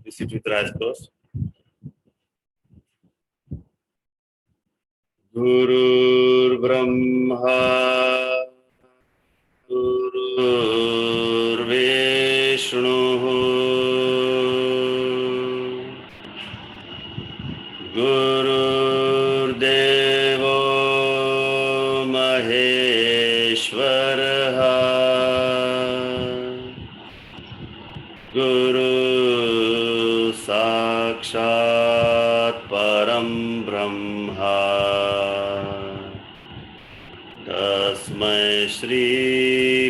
Sit with your eyes closed. गुरुर्ब्रह्मा गुरुर्विष्णुः गुरुर्देवो महेश्वरः गुरु साक्षात् परं ब्रह्मा तस्मै श्री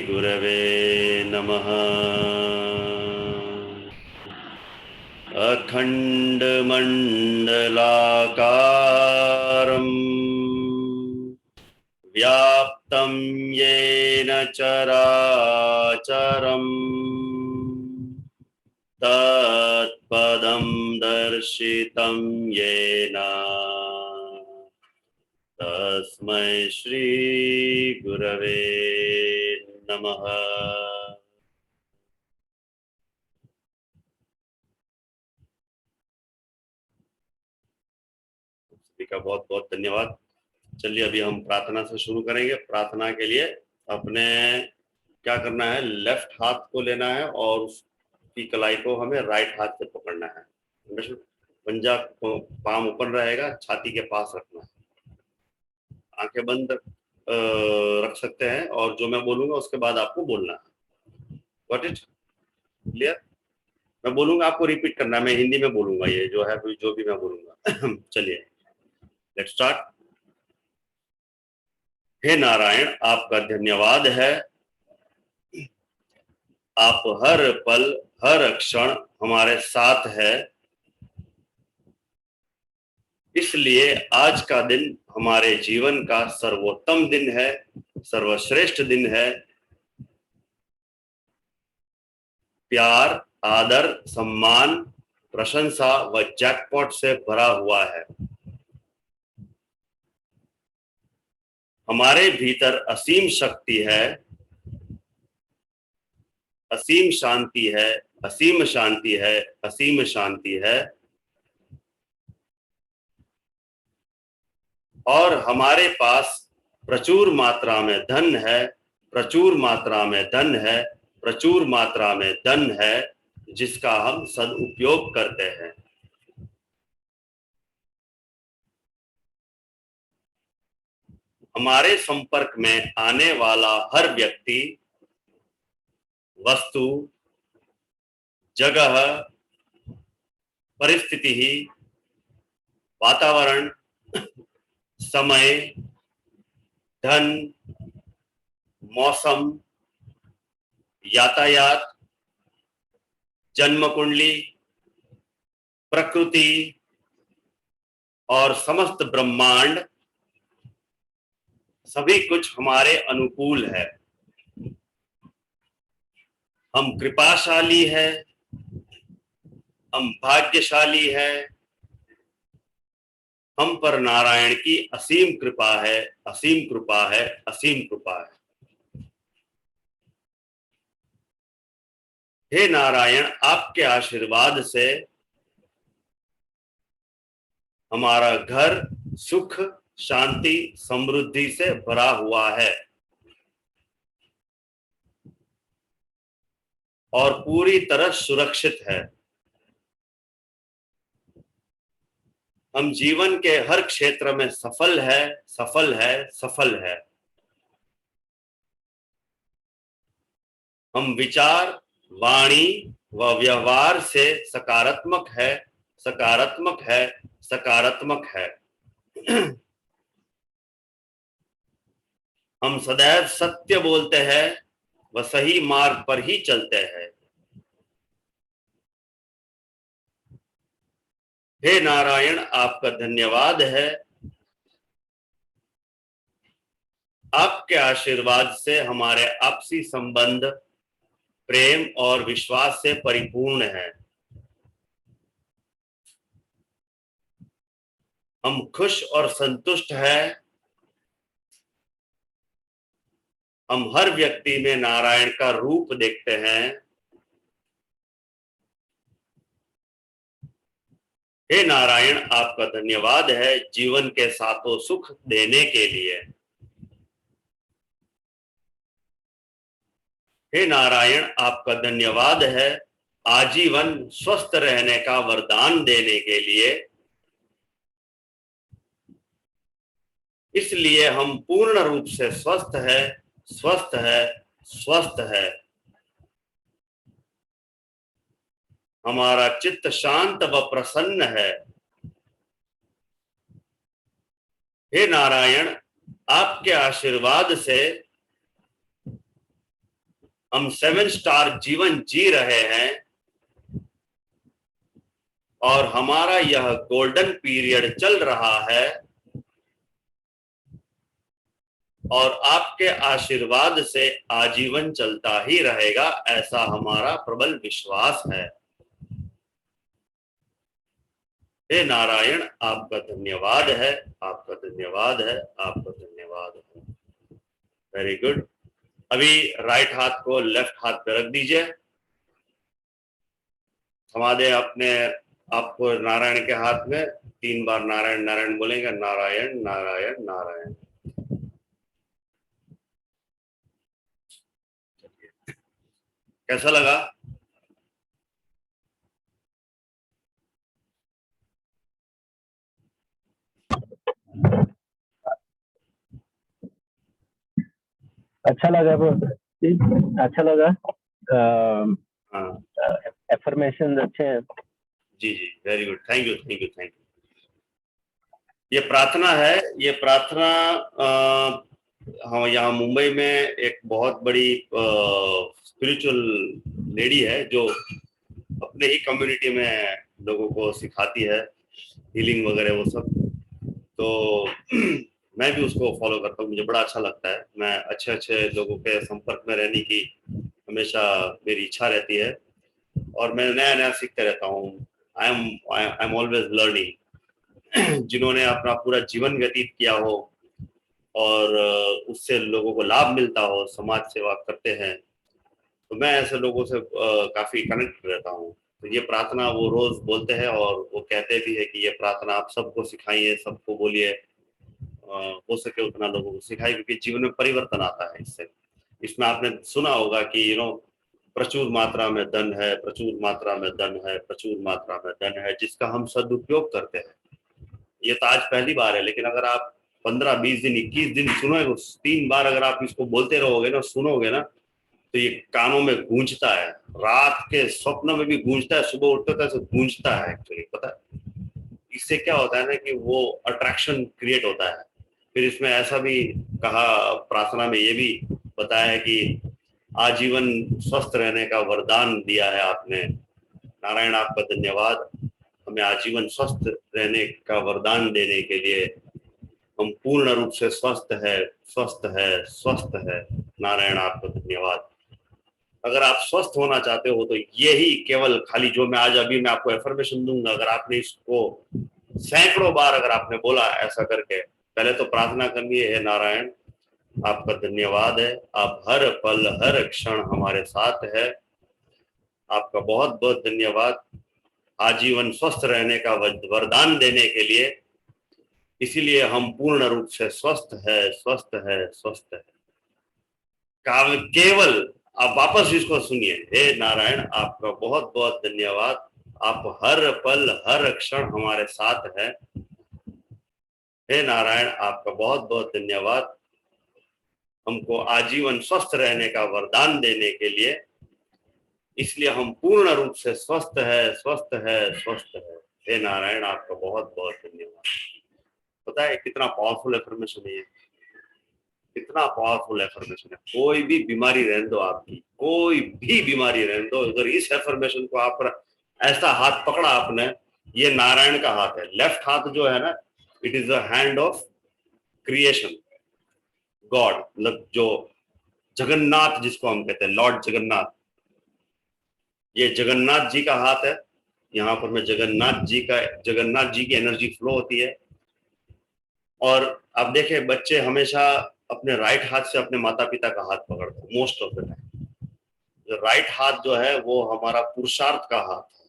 गुरवे नमः। अखण्डमण्डलाकारं व्याप्तं येन चराचरम् तत्पदं दर्शितं येन तस्मै श्री गुरवे नमः। सभी का बहुत बहुत धन्यवाद। चलिए अभी हम प्रार्थना से शुरू करेंगे। प्रार्थना के लिए अपने क्या करना है, लेफ्ट हाथ को लेना है और उसकी कलाई को हमें राइट हाथ से पकड़ना है। पंजा पाम ऊपर रहेगा, छाती के पास रखना है, आंखें बंद रख सकते हैं और जो मैं बोलूंगा उसके बाद आपको बोलना है। Got it? क्लियर? मैं बोलूंगा, आपको रिपीट करना है। मैं हिंदी में बोलूंगा, ये जो है जो भी मैं बोलूंगा। चलिए लेट्स स्टार्ट। हे नारायण, आपका धन्यवाद है। आप हर पल हर क्षण हमारे साथ है, इसलिए आज का दिन हमारे जीवन का सर्वोत्तम दिन है, सर्वश्रेष्ठ दिन है। प्यार, आदर, सम्मान, प्रशंसा व जैकपॉट से भरा हुआ है। हमारे भीतर असीम शक्ति है, असीम शांति है, असीम शांति है, असीम शांति है। और हमारे पास प्रचुर मात्रा में धन है, प्रचुर मात्रा में धन है, प्रचुर मात्रा में धन है, जिसका हम सदुपयोग करते हैं। हमारे संपर्क में आने वाला हर व्यक्ति, वस्तु, जगह, परिस्थिति, वातावरण, समय, धन, मौसम, यातायात, जन्म कुंडली, प्रकृति और समस्त ब्रह्मांड, सभी कुछ हमारे अनुकूल है। हम कृपाशाली है, हम भाग्यशाली है। हम पर नारायण की असीम कृपा है, असीम कृपा है, असीम कृपा है। हे नारायण, आपके आशीर्वाद से हमारा घर सुख, शांति, समृद्धि से भरा हुआ है और पूरी तरह सुरक्षित है। हम जीवन के हर क्षेत्र में सफल है, सफल है, सफल है। हम विचार, वाणी व व्यवहार से सकारात्मक है, सकारात्मक है, सकारात्मक है। हम सदैव सत्य बोलते हैं व सही मार्ग पर ही चलते हैं। हे नारायण, आपका धन्यवाद है। आपके आशीर्वाद से हमारे आपसी संबंध प्रेम और विश्वास से परिपूर्ण है। हम खुश और संतुष्ट हैं। हम हर व्यक्ति में नारायण का रूप देखते हैं। हे नारायण आपका धन्यवाद है जीवन के सातों सुख देने के लिए। हे नारायण आपका धन्यवाद है आजीवन स्वस्थ रहने का वरदान देने के लिए। इसलिए हम पूर्ण रूप से स्वस्थ है, स्वस्थ है, स्वस्थ है। हमारा चित्त शांत व प्रसन्न है। हे नारायण आपके आशीर्वाद से हम 7 स्टार जीवन जी रहे हैं और हमारा यह गोल्डन पीरियड चल रहा है और आपके आशीर्वाद से आजीवन चलता ही रहेगा, ऐसा हमारा प्रबल विश्वास है। हे नारायण आपका धन्यवाद है, आपका धन्यवाद है, आपका धन्यवाद है। Very good. अभी राइट हाथ को लेफ्ट हाथ पे रख दीजिए। थमा दे अपने आपको नारायण के हाथ में। 3 बार नारायण नारायण बोलेंगे, नारायण नारायण नारायण। कैसा लगा? अच्छा लगा अच्छा लगा। हाँ एफर्मेशन अच्छे हैं। जी जी, very good, thank you thank you thank you. ये प्रार्थना है, ये प्रार्थना हाँ, यहाँ मुंबई में एक बहुत बड़ी स्पिरिचुअल लेडी है जो अपने ही कम्युनिटी में लोगों को सिखाती है हीलिंग वगैरह वो सब। तो मैं भी उसको फॉलो करता हूँ, मुझे बड़ा अच्छा लगता है। मैं अच्छे अच्छे लोगों के संपर्क में रहने की हमेशा मेरी इच्छा रहती है और मैं नया नया सीखते रहता हूँ। I am always learning. जिन्होंने अपना पूरा जीवन व्यतीत किया हो और उससे लोगों को लाभ मिलता हो, समाज सेवा करते हैं, तो मैं ऐसे लोगों से काफी कनेक्ट रहता हूँ। तो ये प्रार्थना वो रोज बोलते हैं और वो कहते भी है कि ये प्रार्थना आप सबको सिखाइए, सबको बोलिए, हो सके उतना लोगों को सिखाइए, क्योंकि जीवन में परिवर्तन आता है इससे। इसमें आपने सुना होगा कि प्रचुर मात्रा में धन है, प्रचुर मात्रा में धन है, प्रचुर मात्रा में धन है, जिसका हम सदुपयोग करते हैं। ये तो आज पहली बार है, लेकिन अगर आप 15-20 दिन 21 दिन सुनोगे, 3 बार अगर आप इसको बोलते रहोगे ना, सुनोगे ना, तो ये कानों में गूंजता है, रात के स्वप्न में भी गूंजता है, सुबह उठते तो गूंजता है। एक्चुअली पता है इससे क्या होता है ना कि वो अट्रैक्शन क्रिएट होता है। फिर इसमें ऐसा भी कहा, प्रार्थना में ये भी बताया है कि आजीवन स्वस्थ रहने का वरदान दिया है आपने। नारायण आपका धन्यवाद, हमें आजीवन स्वस्थ रहने का वरदान देने के लिए। हम पूर्ण रूप से स्वस्थ है, स्वस्थ है, स्वस्थ है। नारायण आपका धन्यवाद। अगर आप स्वस्थ होना चाहते हो तो यही केवल खाली जो मैं आज अभी मैं आपको एफर्मेशन दूंगा, अगर आपने इसको सैकड़ों बार अगर आपने बोला ऐसा करके, पहले तो प्रार्थना करनी है, नारायण आपका धन्यवाद है, आप हर पल हर क्षण हमारे साथ है। आपका बहुत बहुत धन्यवाद आजीवन स्वस्थ रहने का वरदान देने के लिए। इसीलिए हम पूर्ण रूप से स्वस्थ है, स्वस्थ है, स्वस्थ है। केवल आप वापस इसको सुनिए। हे नारायण आपका बहुत बहुत धन्यवाद, आप हर पल हर क्षण हमारे साथ है। हे नारायण आपका बहुत बहुत धन्यवाद हमको आजीवन स्वस्थ रहने का वरदान देने के लिए। इसलिए हम पूर्ण रूप से स्वस्थ है, स्वस्थ है, स्वस्थ है। हे नारायण आपका बहुत बहुत धन्यवाद। पता है कितना पावरफुल एफर्मेशन है ये, कितना पावरफुल एफर्मेशन है। कोई भी बीमारी रहने दो, आपकी कोई भी बीमारी रहने दो, अगर इस एफर्मेशन को आप ऐसा हाथ पकड़ा आपने, ये नारायण का हाथ है। लेफ्ट हाथ जो है ना, it is the hand of creation, God, मतलब जो जगन्नाथ जिसको हम कहते हैं, लॉर्ड जगन्नाथ। ये जगन्नाथ जी का हाथ है। यहाँ पर मैं जगन्नाथ जी की एनर्जी फ्लो होती है। और आप देखें बच्चे हमेशा अपने राइट हाथ से अपने माता पिता का हाथ पकड़ते हैं मोस्ट ऑफ द टाइम। जो राइट हाथ जो है वो हमारा पुरुषार्थ का हाथ है।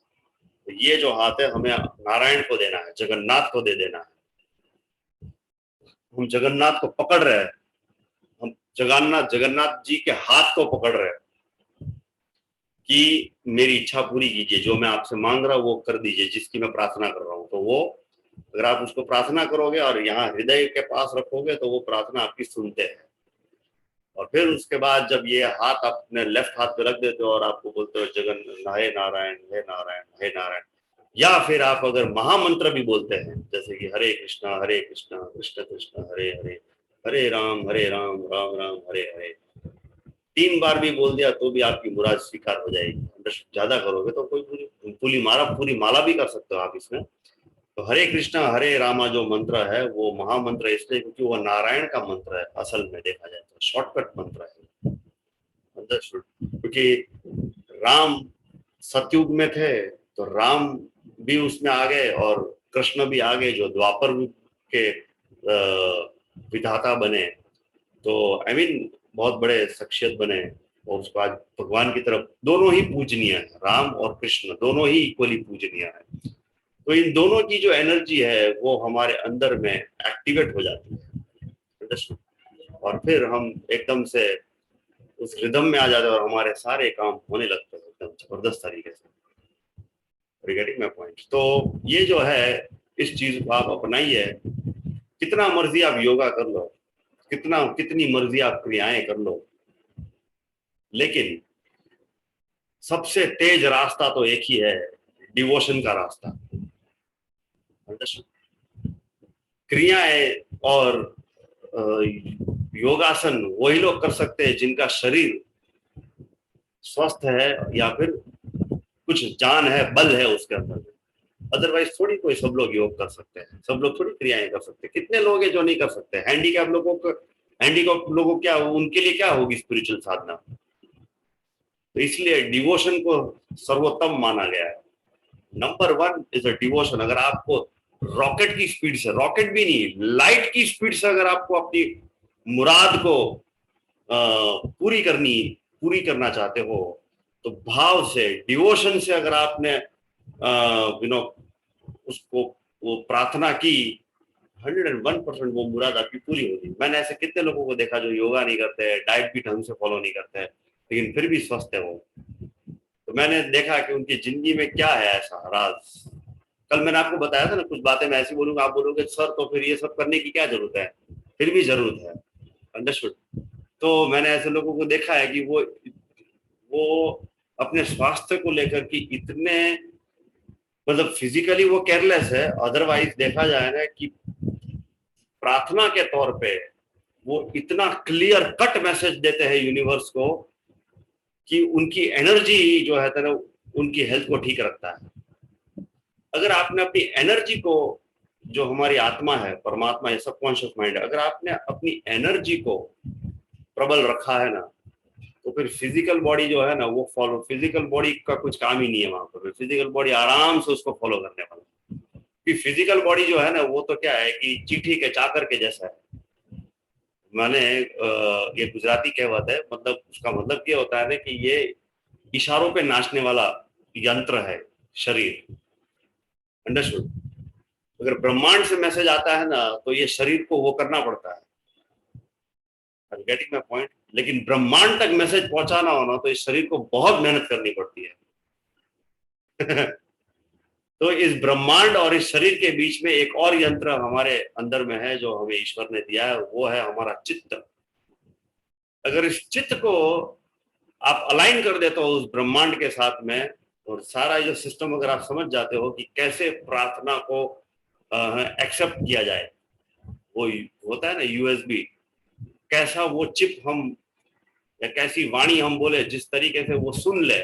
तो ये जो हाथ है हमें नारायण को देना है, जगन्नाथ को दे देना है। हम जगन्नाथ को पकड़ रहे हैं, हम जगन्नाथ जी के हाथ को पकड़ रहे हैं कि मेरी इच्छा पूरी कीजिए, जो मैं आपसे मांग रहा हूँ वो कर दीजिए, जिसकी मैं प्रार्थना कर रहा हूँ। तो वो अगर आप उसको प्रार्थना करोगे और यहाँ हृदय के पास रखोगे तो वो प्रार्थना आपकी सुनते हैं। और फिर उसके बाद जब ये हाथ अपने लेफ्ट हाथ पे रख देते हो और आपको बोलते हो जगन हे नारायण हे नारायण हे नारायण, या फिर आप अगर महामंत्र भी बोलते हैं जैसे कि हरे कृष्णा कृष्ण कृष्ण हरे हरे, हरे राम राम राम हरे हरे, 3 बार भी बोल दिया तो भी आपकी मुराद स्वीकार हो जाएगी। ज्यादा करोगे तो कोई पूरी माला भी कर सकते हो आप इसमें। तो हरे कृष्णा हरे रामा जो मंत्र है वो महामंत्र इसलिए क्योंकि वो नारायण का मंत्र है, असल में देखा जाए तो शॉर्टकट मंत्र है। क्योंकि राम सतयुग में थे तो राम भी उसमें आ गए और कृष्ण भी आ गए जो द्वापर के विधाता बने। तो आई मीन बहुत बड़े शख्सियत बने और उसके बाद भगवान की तरफ दोनों ही पूजनीय है, राम और कृष्ण दोनों ही इक्वली पूजनीय है। तो इन दोनों की जो एनर्जी है वो हमारे अंदर में एक्टिवेट हो जाती है और फिर हम एकदम से उस रिदम में आ जाते हैं और हमारे सारे काम होने लगते हैं एकदम जबरदस्त तरीके से। रिगार्डिंग माय पॉइंट, तो ये जो है इस चीज को आप अपनाइए। कितना मर्जी आप योगा कर लो, कितनी मर्जी आप क्रियाएं कर लो, लेकिन सबसे तेज रास्ता तो एक ही है, डिवोशन का रास्ता। क्रियाएं और योगासन वही लोग कर सकते हैं जिनका शरीर स्वस्थ है या फिर कुछ जान है, बल है उसके अंदर। अदरवाइज थोड़ी कोई सब लोग योग कर सकते हैं, सब लोग थोड़ी क्रियाएं कर सकते हैं। कितने लोग हैं जो नहीं कर सकते? हैंडीकैप लोगों क्या, उनके लिए क्या होगी स्पिरिचुअल साधना? तो इसलिए डिवोशन को सर्वोत्तम माना गया है। Number 1 is a devotion. अगर आपको रॉकेट की स्पीड से, रॉकेट भी नहीं, लाइट की स्पीड से अगर आपको अपनी मुराद को पूरी करना चाहते हो तो भाव से, डिवोशन से अगर आपने उसको वो प्रार्थना की, 101% वो मुराद आपकी पूरी होगी। मैंने ऐसे कितने लोगों को देखा जो योगा नहीं करते हैं, डाइट भी ढंग से फॉलो नहीं करते हैं, लेकिन फिर भी स्वस्थ है वो। तो मैंने देखा कि उनकी जिंदगी में क्या है ऐसा राज। कल मैंने आपको बताया था ना, कुछ बातें मैं ऐसी बोलूंगा, आप बोलोगे सर तो फिर ये सब करने की क्या जरूरत है? फिर भी जरूरत है। अंडरस्टूड? तो मैंने ऐसे लोगों को देखा है कि वो अपने स्वास्थ्य को लेकर के इतने, मतलब फिजिकली वो केयरलेस है, अदरवाइज देखा जाए ना कि प्रार्थना के तौर पे वो इतना क्लियर कट मैसेज देते हैं यूनिवर्स को कि उनकी एनर्जी जो है ना उनकी हेल्थ को ठीक रखता है। अगर आपने अपनी एनर्जी को, जो हमारी आत्मा है, परमात्मा है, सबकॉन्शियस माइंड है, अगर आपने अपनी एनर्जी को प्रबल रखा है ना तो फिर फिजिकल बॉडी जो है ना वो फॉलो, फिजिकल बॉडी का कुछ काम ही नहीं है वहां पर। फिजिकल बॉडी आराम से उसको फॉलो करने वाला। कि फिजिकल बॉडी जो है ना वो तो क्या है कि चिट्ठी के चाकर के जैसा है। मैंने ये गुजराती कहावत है, मतलब उसका मतलब ये होता है ना कि ये इशारों पे नाचने वाला यंत्र है शरीर। अंडरस्टूड? अगर ब्रह्मांड से मैसेज आता है ना तो ये शरीर को वो करना पड़ता है। Getting my point? लेकिन ब्रह्मांड तक मैसेज पहुंचाना हो ना तो इस शरीर को बहुत मेहनत करनी पड़ती है। तो इस ब्रह्मांड और इस शरीर के बीच में एक और यंत्र हमारे अंदर में है जो हमें ईश्वर ने दिया है, वो है हमारा चित्त। अगर इस चित्त को आप अलाइन कर देते हो उस ब्रह्मांड के साथ में, और सारा जो सिस्टम अगर आप समझ जाते हो कि कैसे प्रार्थना को एक्सेप्ट किया जाए, वो होता है ना यूएसबी, कैसा वो चिप हम या कैसी वाणी हम बोले जिस तरीके से वो सुन ले,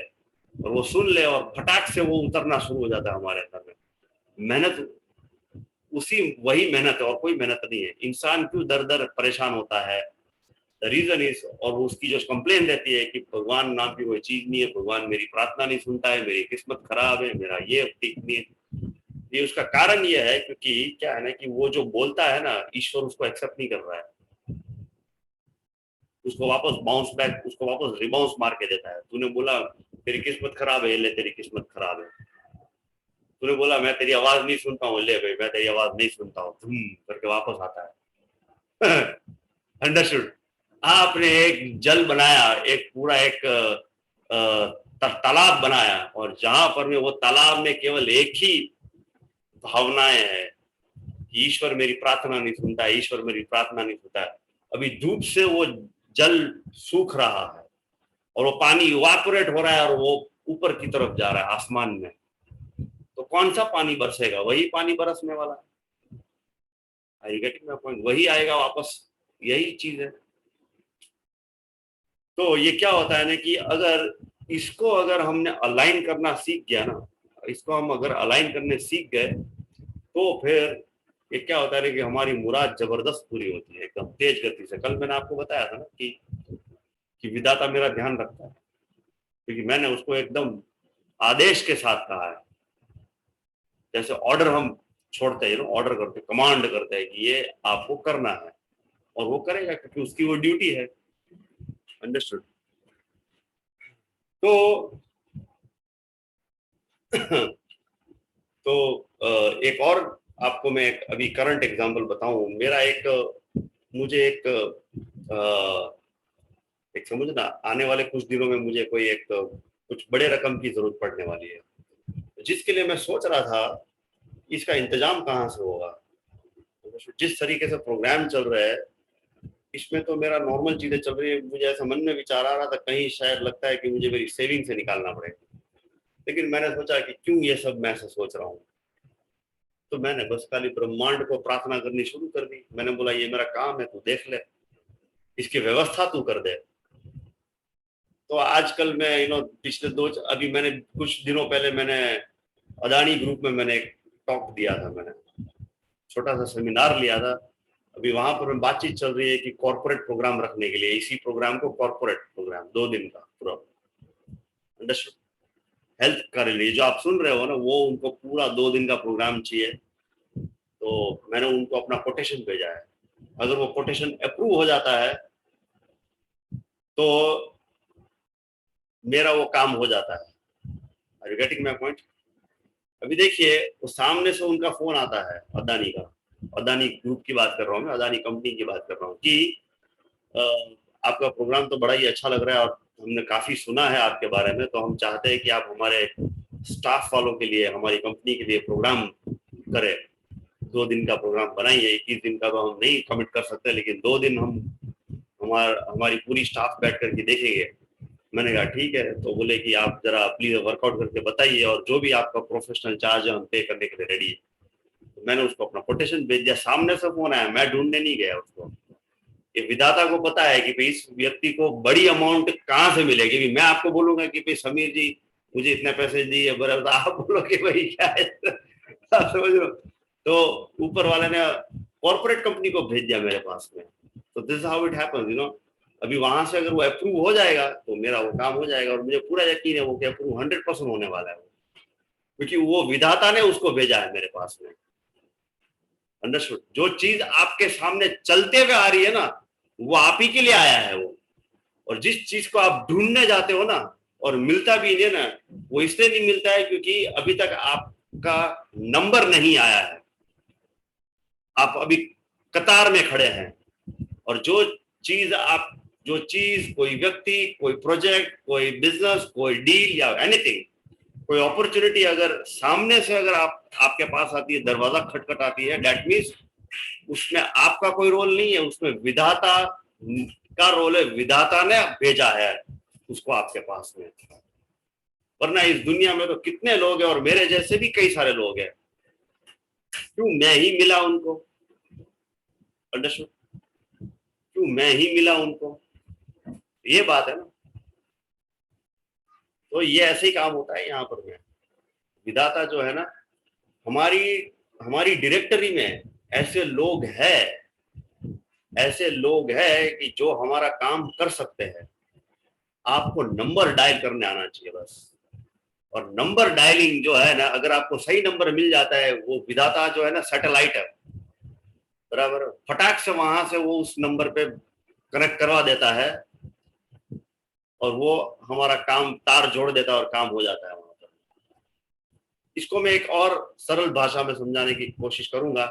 और वो सुन ले और फटाक से वो उतरना शुरू हो जाता है हमारे अंदर में। मेहनत वही मेहनत है और कोई मेहनत नहीं है। इंसान क्यों दर दर परेशान होता है? द रीजन इज, और उसकी जो कंप्लेन रहती है कि भगवान नाम की कोई चीज नहीं है, भगवान मेरी प्रार्थना नहीं सुनता है, मेरी किस्मत खराब है, मेरा ये ठीक नहीं है। ये उसका कारण ये है क्योंकि क्या है ना कि वो जो बोलता है ना, ईश्वर उसको एक्सेप्ट नहीं कर रहा है। उसको वापस बाउंस बैक, उसको वापस रिबाउंस मार के देता है। तूने बोला तेरी किस्मत खराब है, ले तेरी किस्मत खराब है। तूने बोला मैं तेरी आवाज नहीं सुनता हूँ, ले भाई मैं तेरी आवाज नहीं सुनता हूँ, करके वापस आता है। अंडरस्टूड। आपने एक जल बनाया, एक पूरा एक तालाब बनाया, और जहां पर में वो तालाब में केवल एक ही भावनाएं है, ईश्वर मेरी प्रार्थना नहीं सुनता, ईश्वर मेरी प्रार्थना नहीं सुनता। अभी धूप से वो जल सूख रहा है और वो पानी इवापोरेट हो रहा है और वो ऊपर की तरफ जा रहा है आसमान में, तो कौन सा पानी बरसेगा? वही पानी बरसने वाला है। Are you getting my point? वही आएगा वापस, यही चीज है। तो ये क्या होता है ना कि अगर इसको अगर हमने अलाइन करना सीख गया ना, इसको हम अगर अलाइन करने सीख गए, तो फिर ये क्या होता है कि हमारी मुराद जबरदस्त पूरी होती है, एकदम तेज गति से। कल मैंने आपको बताया था ना कि विधाता मेरा ध्यान रखता है, क्योंकि मैंने उसको एकदम आदेश के साथ कहा है। जैसे ऑर्डर हम छोड़ते हैं, ऑर्डर करते, कमांड करते हैं कि ये आपको करना है, और वो करेगा क्योंकि उसकी वो ड्यूटी है। अंडरस्टूड। तो एक और आपको मैं अभी करंट एग्जांपल बताऊं। मेरा मुझे एक समझना, आने वाले कुछ दिनों में मुझे कोई कुछ बड़े रकम की जरूरत पड़ने वाली है, जिसके लिए मैं सोच रहा था इसका इंतजाम कहाँ से होगा। जिस तरीके से प्रोग्राम चल रहा है, इसमें तो मेरा नॉर्मल चीजें चल रही है, मुझे ऐसा मन में विचार आ रहा था कहीं शायद लगता है कि मुझे मेरी सेविंग से निकालना पड़ेगा। लेकिन मैंने सोचा कि क्यों ये सब मैं ऐसा सोच रहा हूँ, तो मैंने बस खाली ब्रह्मांड को प्रार्थना करनी शुरू कर दी। मैंने बोला ये मेरा काम है, तू देख ले, इसकी व्यवस्था तू कर दे। तो आजकल मैं पिछले अभी मैंने कुछ दिनों पहले मैंने अदानी ग्रुप में मैंने एक टॉक दिया था, मैंने छोटा सा सेमिनार लिया था। अभी वहां पर बातचीत चल रही है कि कॉर्पोरेट प्रोग्राम रखने के लिए, इसी प्रोग्राम को कॉर्पोरेट प्रोग्राम 2 दिन का पूरा, अंडरस्टूड, हेल्थ का रिलेटेड जो आप सुन रहे हो ना, वो उनको पूरा 2 दिन का प्रोग्राम चाहिए। तो मैंने उनको अपना कोटेशन भेजा है। अगर वो कोटेशन अप्रूव हो जाता है तो मेरा वो काम हो जाता है। Are you getting my point? अभी देखिए, वो सामने से उनका फोन आता है, अदानी का, अदानी ग्रुप की बात कर रहा हूँ मैं, अदानी कंपनी की बात कर रहा हूँ कि आपका प्रोग्राम तो बड़ा ही अच्छा लग रहा है और हमने काफी सुना है आपके बारे में, तो हम चाहते हैं कि आप हमारे स्टाफ वालों के लिए, हमारी कंपनी के लिए प्रोग्राम करें। 2 दिन का प्रोग्राम बनाइए, 21 दिन का तो हम नहीं कमिट कर सकते, लेकिन 2 दिन हम हमारी पूरी स्टाफ बैठ करके देखेंगे। मैंने कहा ठीक है। तो बोले कि आप जरा प्लीज वर्कआउट करके बताइए, और जो भी आपका प्रोफेशनल चार्ज है हम पे करने के लिए रेडी है। तो मैंने उसको अपना कोटेशन भेज दिया, सामने से फोन आया, मैं ढूंढने नहीं गया उसको। ये विधाता को पता है कि इस व्यक्ति को बड़ी अमाउंट कहाँ से मिलेगी। मैं आपको बोलूंगा कि भाई समीर जी मुझे इतने पैसे दिए, बराबर आप बोलोगे भाई क्या है। आप समझ लो। तो ऊपर वाले ने कॉर्पोरेट कंपनी को भेज दिया मेरे पास में। तो this is how it happens. अभी वहां से अगर वो अप्रूव हो जाएगा तो मेरा वो काम हो जाएगा, और मुझे पूरा यकीन है वो कि अप्रूव 100% होने वाला है, क्योंकि वो विधाता ने उसको भेजा है मेरे पास में। अंडरस्टूड। जो चीज आपके सामने चलते हुए आ रही है ना, वो आप ही के लिए आया है वो। और जिस चीज को आप ढूंढने जाते हो ना और मिलता भी नहीं ना, वो इसलिए नहीं मिलता है क्योंकि अभी तक आपका नंबर नहीं आया है, आप अभी कतार में खड़े हैं। और जो चीज कोई व्यक्ति, कोई प्रोजेक्ट, कोई बिजनेस, कोई डील या एनीथिंग, कोई अपॉर्चुनिटी अगर सामने से अगर आपके पास आती है, दरवाजा खटखटाती है, दैट मीन्स उसमें आपका कोई रोल नहीं है, उसमें विधाता का रोल है। विधाता ने भेजा है उसको आपके पास में। वरना इस दुनिया में तो कितने लोग हैं, और मेरे जैसे भी कई सारे लोग हैं, क्यों मैं ही मिला उनको। अंडरस्टूड? क्यों मैं ही मिला उनको, ये बात है ना। तो ये ऐसे ही काम होता है यहाँ पर में। विधाता जो है ना, हमारी हमारी डायरेक्टरी में ऐसे लोग हैं कि जो हमारा काम कर सकते हैं। आपको नंबर डायल करने आना चाहिए बस। और नंबर डायलिंग जो है ना, अगर आपको सही नंबर मिल जाता है, वो विधाता जो है ना सैटेलाइट है, बराबर, फटाक से वहां से वो उस नंबर पे कनेक्ट करवा देता है, और वो हमारा काम तार जोड़ देता है और काम हो जाता है वहां पर। इसको मैं एक और सरल भाषा में समझाने की कोशिश करूंगा।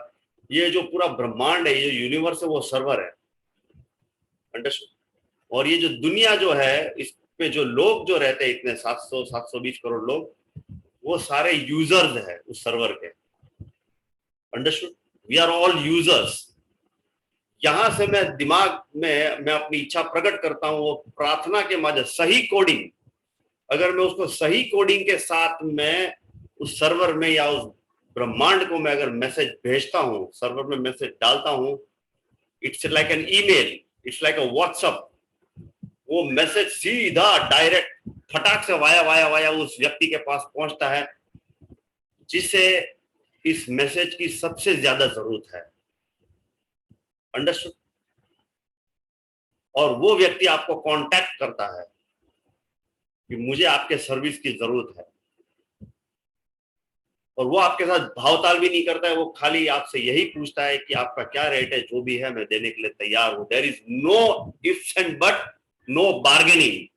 ये जो पूरा ब्रह्मांड है, ये जो यूनिवर्स है, वो सर्वर है, अंडरस्टूड। और ये जो दुनिया जो है, इस पे जो लोग जो रहते हैं, इतने 720 करोड़ लोग, वो सारे यूजर्स है उस सर्वर के, understood. We are all users. यहां से मैं दिमाग में मैं अपनी इच्छा प्रकट करता हूं, वो प्रार्थना के माध्यम, सही कोडिंग, अगर मैं उसको सही कोडिंग के साथ में उस सर्वर में या उस ब्रह्मांड को मैं अगर मैसेज भेजता हूं, सर्वर में मैसेज डालता हूं, it's like an email, it's like a WhatsApp. वो मैसेज सीधा डायरेक्ट फटाक से वाया वाया वाया उस व्यक्ति के पास पहुंचता है जिसे इस मैसेज की सबसे ज्यादा जरूरत है, अंडरस्टूड। और वो व्यक्ति आपको कांटेक्ट करता है कि मुझे आपके सर्विस की जरूरत है, और वो आपके साथ भावताल भी नहीं करता है, वो खाली आपसे यही पूछता है कि आपका क्या रेट है, जो भी है मैं देने के लिए तैयार हूं। There is no ifs and but, no bargaining.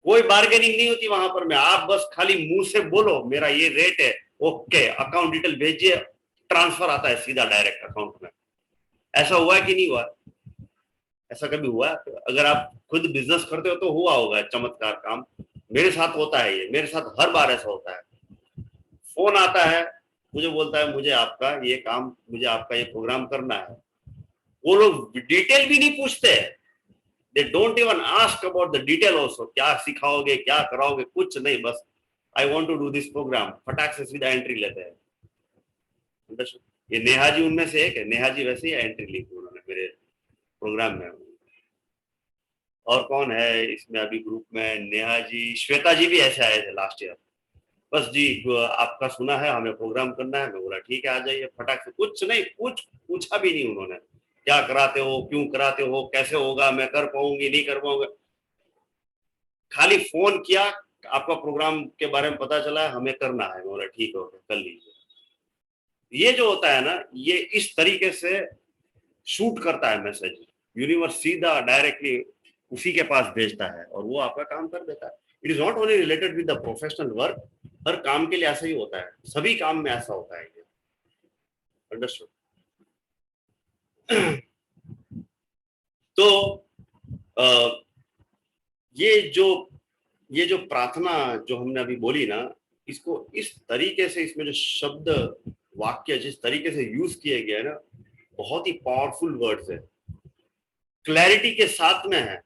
कोई बार्गेनिंग नहीं होती वहां पर। मैं आप बस खाली मुंह से बोलो मेरा ये रेट है, ओके, अकाउंट डिटेल भेजिए, ट्रांसफर आता है सीधा डायरेक्ट अकाउंट में। ऐसा हुआ है कि नहीं हुआ? ऐसा कभी हुआ है? अगर आप खुद बिजनेस करते हो तो हुआ होगा चमत्कार काम। मेरे साथ होता है, ये मेरे साथ हर बार ऐसा होता है। फोन आता है, मुझे बोलता है मुझे आपका ये काम, मुझे आपका ये प्रोग्राम करना है। वो लोग डिटेल भी नहीं पूछते, they don't even ask about the detail also, क्या सिखाओगे, क्या कराओगे, कुछ नहीं, बस I want to do this program, फटाक से सीधा एंट्री लेते हैं। ये नेहा जी उनमें से एक है, नेहा जी वैसे ही एंट्री ली थी उन्होंने मेरे प्रोग्राम में। और कौन है इसमें अभी ग्रुप में? नेहा जी, श्वेता जी भी ऐसे आए थे लास्ट ईयर। बस जी आपका सुना है, हमें प्रोग्राम करना है। मैं बोला ठीक है आ जाइए, फटाक से, कुछ नहीं, कुछ पूछा भी नहीं उन्होंने, क्या कराते हो, क्यों कराते हो, कैसे होगा, मैं कर पाऊंगी नहीं कर पाऊंगा। खाली फोन किया, आपका प्रोग्राम के बारे में पता चला, हमें करना है। मैं बोला ठीक है कर लीजिए। ये जो होता है ना, ये इस तरीके से शूट करता है मैसेज, यूनिवर्स सीधा डायरेक्टली उसी के पास भेजता है और वो आपका काम कर देता है। It is not only related with the professional work, हर काम के लिए ऐसा ही होता है, सभी काम में ऐसा होता है। अंडरस्टूड? तो ये जो प्रार्थना जो हमने अभी बोली ना, इसको इस तरीके से, इसमें जो शब्द वाक्य जिस तरीके से यूज किए गए ना, बहुत ही पावरफुल वर्ड्स है, क्लैरिटी के साथ में है।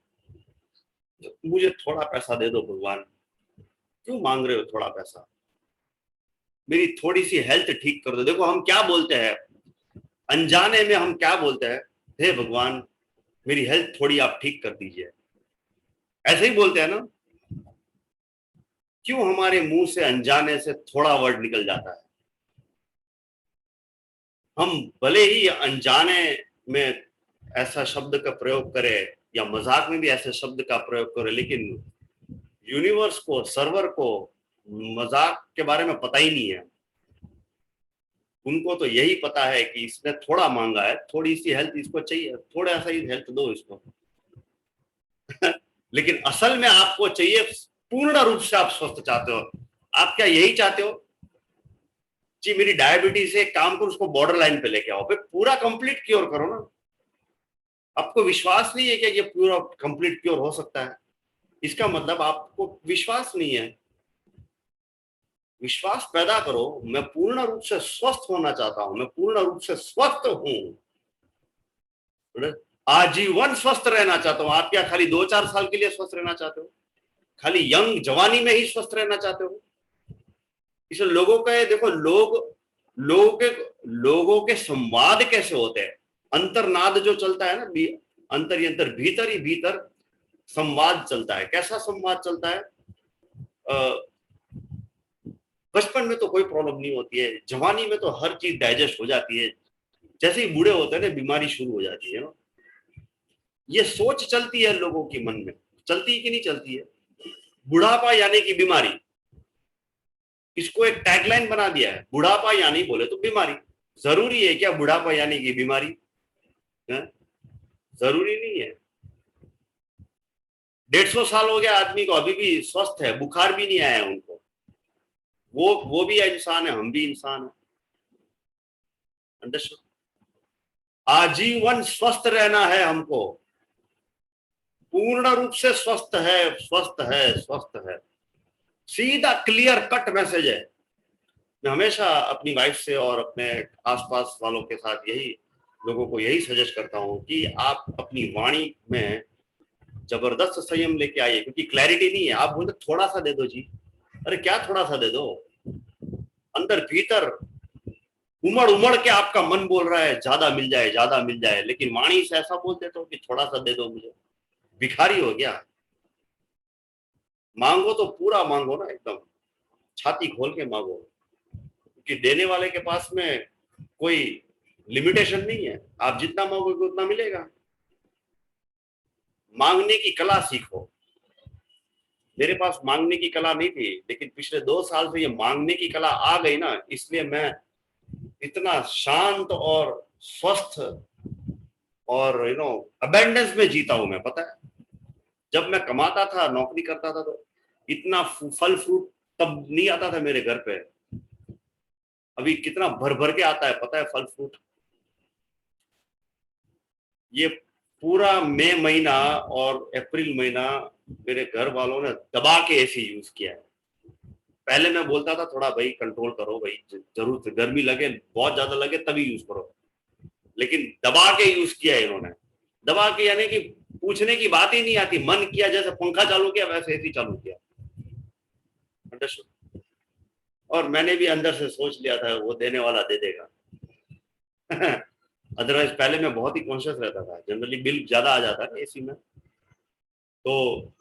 मुझे थोड़ा पैसा दे दो भगवान, क्यों मांग रहे हो थोड़ा पैसा, मेरी थोड़ी सी हेल्थ ठीक कर दो। देखो हम क्या बोलते हैं अनजाने में, हम क्या बोलते हैं, हे भगवान मेरी हेल्थ थोड़ी आप ठीक कर दीजिए, ऐसे ही बोलते हैं ना। क्यों हमारे मुंह से अनजाने से थोड़ा वर्ड निकल जाता है। हम भले ही अनजाने में ऐसा शब्द का प्रयोग करें या मजाक में भी ऐसे शब्द का प्रयोग करें, लेकिन यूनिवर्स को, सर्वर को मजाक के बारे में पता ही नहीं है। उनको तो यही पता है कि इसने थोड़ा मांगा है, थोड़ी सी हेल्थ इसको चाहिए, थोड़ा सा ही हेल्थ दो इसको। लेकिन असल में आपको चाहिए पूर्ण रूप से, आप स्वस्थ चाहते हो। आप क्या यही चाहते हो जी मेरी डायबिटीज से काम करो, उसको बॉर्डर लाइन पे लेके आओ, फिर पूरा कंप्लीट क्योर करो ना। आपको विश्वास नहीं है कि ये पूरा कंप्लीट क्योर हो सकता है, इसका मतलब आपको विश्वास नहीं है। विश्वास पैदा करो, मैं पूर्ण रूप से स्वस्थ होना चाहता हूं, मैं पूर्ण रूप से स्वस्थ हूं, आजीवन स्वस्थ रहना चाहता हूं। आप क्या खाली 2-4 साल के लिए स्वस्थ रहना चाहते हो? खाली यंग जवानी में ही स्वस्थ रहना चाहते हो? इसलिए लोगों का देखो, लोगों के संवाद कैसे होते हैं, अंतर्नाद जो चलता है ना, अंतर यंतर भीतर ही भीतर संवाद चलता है। कैसा संवाद चलता है? बचपन में तो कोई प्रॉब्लम नहीं होती है, जवानी में तो हर चीज डाइजेस्ट हो जाती है, जैसे ही बूढ़े होते हैं ना बीमारी शुरू हो जाती है ना। ये सोच चलती है लोगों के मन में, चलती है कि नहीं चलती है? बुढ़ापा यानी कि बीमारी, इसको एक टैगलाइन बना दिया है, बुढ़ापा यानी बोले तो बीमारी। जरूरी है क्या बुढ़ापा यानी कि बीमारी? जरूरी नहीं है। 150 साल हो गया आदमी को, अभी भी स्वस्थ है, बुखार भी नहीं आया उनको, वो भी इंसान है, हम भी इंसान है। अंडरस्टूड? आजीवन स्वस्थ रहना है हमको, पूर्ण रूप से स्वस्थ है, स्वस्थ है, स्वस्थ है। सीधा क्लियर कट मैसेज है। मैं हमेशा अपनी वाइफ से और अपने आसपास वालों के साथ लोगों को यही सजेस्ट करता हूं कि आप अपनी वाणी में जबरदस्त संयम लेके आइए, क्योंकि क्लैरिटी नहीं है। आप बोलते थोड़ा सा दे दो जी, अरे क्या थोड़ा सा दे दो? अंदर भीतर उमड़ उमड़ के आपका मन बोल रहा है ज्यादा मिल जाए, ज्यादा मिल जाए, लेकिन वाणी से ऐसा बोल देते हो कि थोड़ा सा दे दो मुझे। भिखारी हो गया। मांगो तो पूरा मांगो ना, एकदम छाती खोल के मांगो, क्योंकि देने वाले के पास में कोई लिमिटेशन नहीं है। आप जितना मांगोगे उतना मिलेगा। मांगने की कला सीखो। मेरे पास मांगने की कला नहीं थी, लेकिन पिछले 2 साल से ये मांगने की कला आ गई ना, इसलिए मैं इतना शांत और स्वस्थ और अबेंडेंस में जीता हूं मैं। पता है, जब मैं कमाता था, नौकरी करता था, तो इतना फल फ्रूट तब नहीं आता था मेरे घर पे। अभी कितना भर भर के आता है, पता है, फल फ्रूट। ये पूरा मई महीना और अप्रैल महीना मेरे घर वालों ने दबा के एसी यूज किया है। पहले मैं बोलता था थोड़ा भाई कंट्रोल करो भाई, जरूरत है, गर्मी लगे, बहुत ज्यादा लगे तभी यूज करो, लेकिन दबा के यूज किया है इन्होंने। दबा के यानी कि पूछने की बात ही नहीं आती, मन किया जैसे पंखा चालू किया वैसे एसी चालू किया। अंडरस्टूड? और मैंने भी अंदर से सोच लिया था वो देने वाला दे देगा। अदरवाइज पहले मैं बहुत ही कॉन्शियस रहता था। जनरली बिल ज्यादा आ जाता है एसी में, तो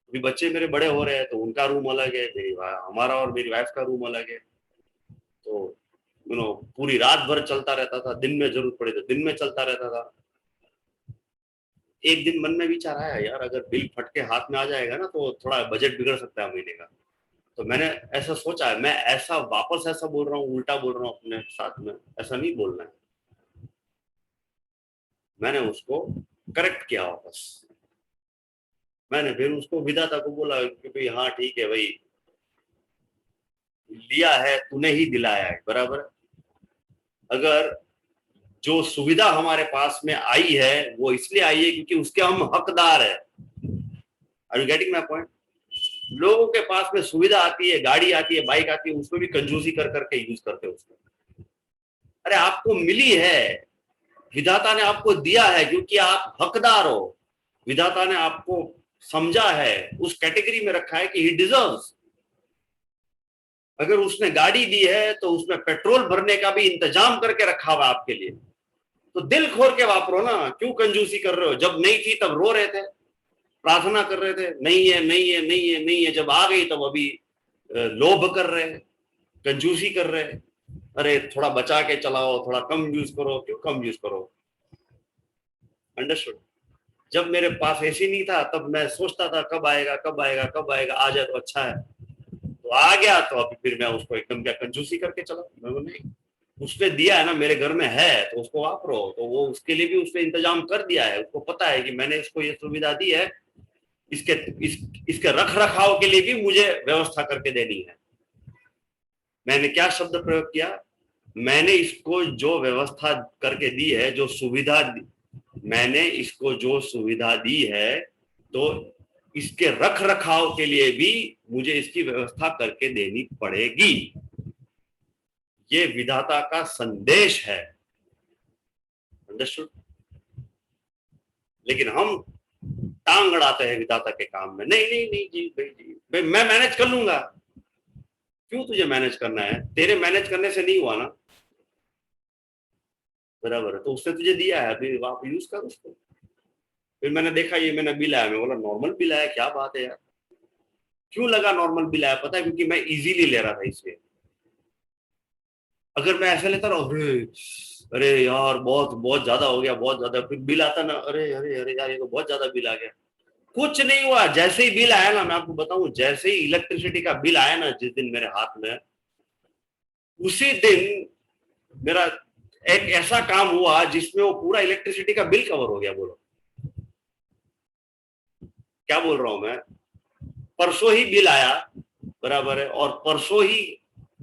अभी बच्चे मेरे बड़े हो रहे हैं तो उनका रूम अलग है, हमारा और मेरी वाइफ का रूम अलग है, तो पूरी रात भर चलता रहता था। दिन में जरूरत पड़े तो दिन में चलता रहता था। एक दिन मन में विचार आया, यार अगर बिल फट के हाथ में आ जाएगा ना तो थोड़ा बजट बिगड़ सकता है महीने का। तो मैंने ऐसा सोचा है, मैं ऐसा वापस ऐसा बोल रहा हूँ, उल्टा बोल रहा हूँ अपने साथ में, ऐसा नहीं बोलना है। मैंने उसको करेक्ट किया वापस। मैंने फिर उसको विधाता को बोला कि भाई हाँ ठीक है भाई, लिया है तूने ही दिलाया है, बराबर। अगर जो सुविधा हमारे पास में आई है वो इसलिए आई है क्योंकि उसके हम हकदार है। Are you getting my point? लोगों के पास में सुविधा आती है, गाड़ी आती है, बाइक आती है, उसको भी कंजूसी कर करके यूज करते हैं उसको। अरे आपको मिली है, विधाता ने आपको दिया है क्योंकि आप हकदार हो। विधाता ने आपको समझा है, उस कैटेगरी में रखा है कि ही डिजर्व्स। अगर उसने गाड़ी दी है तो उसमें पेट्रोल भरने का भी इंतजाम करके रखा हुआ आपके लिए, तो दिल खोल के वापरो ना। क्यों कंजूसी कर रहे हो? जब नहीं थी तब रो रहे थे, प्रार्थना कर रहे थे, नहीं है नहीं है नहीं है नहीं है। जब आ गई तब अभी लोभ कर रहे हैं, कंजूसी कर रहे हैं। अरे थोड़ा बचा के चलाओ, थोड़ा कम यूज करो। क्यों कम यूज करो? अंडरस्टूड? जब मेरे पास एसी नहीं था तब मैं सोचता था कब आएगा कब आएगा कब आएगा, आ जाए तो अच्छा है। तो आ गया तो अभी फिर मैं उसको एकदम क्या कंजूसी करके चला? नहीं, उसने दिया है ना, मेरे घर में है तो उसको वापरो। तो वो उसके लिए भी उसने इंतजाम कर दिया है। उसको पता है कि मैंने इसको ये सुविधा दी है, इसके रख रखाव के लिए भी मुझे व्यवस्था करके देनी है। मैंने क्या शब्द प्रयोग किया? मैंने इसको जो व्यवस्था करके दी है, जो सुविधा मैंने इसको जो सुविधा दी है, तो इसके रख रखाव के लिए भी मुझे इसकी व्यवस्था करके देनी पड़ेगी। ये विधाता का संदेश है। अंडरस्टूड? लेकिन हम टांग अड़ाते हैं विधाता के काम में। नहीं नहीं नहीं जी भाई मैं मैनेज कर लूंगा। क्यों तुझे मैनेज करना है? तेरे मैनेज करने से नहीं हुआ ना, बराबर है। तो उसने तुझे दिया है, अभी आप यूज कर उसको। फिर मैंने देखा ये मैंने बिल आया, मैं बोला नॉर्मल बिल आया, क्या बात है यार। क्यों लगा नॉर्मल बिल आया? पता है, क्योंकि मैं इजीली ले रहा था इसलिए। अगर मैं ऐसा लेता ना, अरे अरे यार बहुत बहुत ज्यादा हो गया, बहुत ज्यादा, फिर बिल आता ना, अरे अरे अरे यार ये तो बहुत ज्यादा बिल आ गया। कुछ नहीं हुआ। जैसे ही बिल आया ना, मैं आपको बताऊं, जैसे ही इलेक्ट्रिसिटी का बिल आया ना जिस दिन मेरे हाथ में, उसी दिन मेरा एक ऐसा काम हुआ जिसमें वो पूरा इलेक्ट्रिसिटी का बिल कवर हो गया। बोलो क्या बोल रहा हूं मैं? परसों ही बिल आया बराबर है। और परसों ही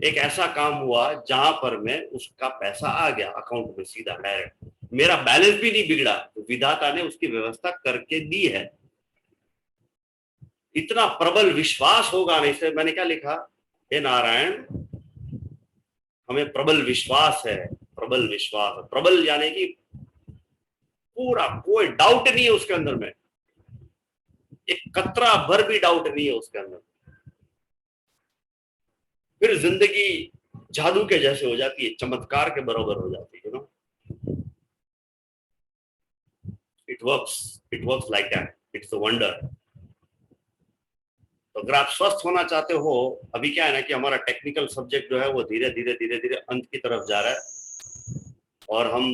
एक ऐसा काम हुआ जहां पर मैं उसका पैसा आ गया अकाउंट में सीधा डायरेक्ट, मेरा बैलेंस भी नहीं बिगड़ा, तो विधाता ने उसकी व्यवस्था करके दी है। इतना प्रबल विश्वास होगा नहीं से मैंने क्या लिखा, हे नारायण हमें प्रबल विश्वास है, प्रबल विश्वास है। प्रबल यानी कि पूरा कोई डाउट नहीं है उसके अंदर में, एक कतरा भर भी डाउट नहीं है उसके अंदर। फिर जिंदगी जादू के जैसे हो जाती है, चमत्कार के बराबर हो जाती है ना। It works like that, it's a wonder. तो अगर आप स्वस्थ होना चाहते हो, अभी क्या है ना कि हमारा टेक्निकल सब्जेक्ट जो है वो धीरे धीरे अंत की तरफ जा रहा है और हम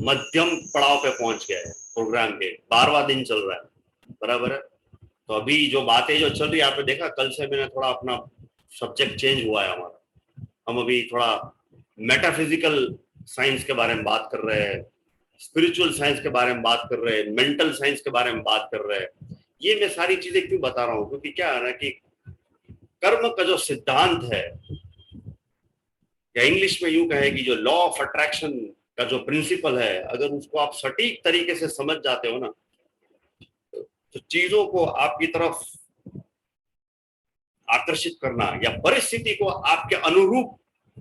मध्यम पड़ाव पे पहुंच गए हैं। प्रोग्राम के 12वां दिन चल रहा है, बराबर है। तो अभी जो बातें जो चल रही है, आपने देखा कल से मैंने थोड़ा अपना सब्जेक्ट चेंज हुआ है हमारा। हम अभी थोड़ा मेटाफिजिकल साइंस के बारे में बात कर रहे हैं, स्पिरिचुअल साइंस के बारे में बात कर रहे हैं, मेंटल साइंस के बारे में बात कर रहे हैं। ये मैं सारी चीजें क्यों बता रहा हूँ, क्योंकि क्या है ना कि कर्म का जो सिद्धांत है, या इंग्लिश में यूं कहे कि जो लॉ ऑफ अट्रैक्शन का जो प्रिंसिपल है, अगर उसको आप सटीक तरीके से समझ जाते हो ना, तो चीजों को आपकी तरफ आकर्षित करना या परिस्थिति को आपके अनुरूप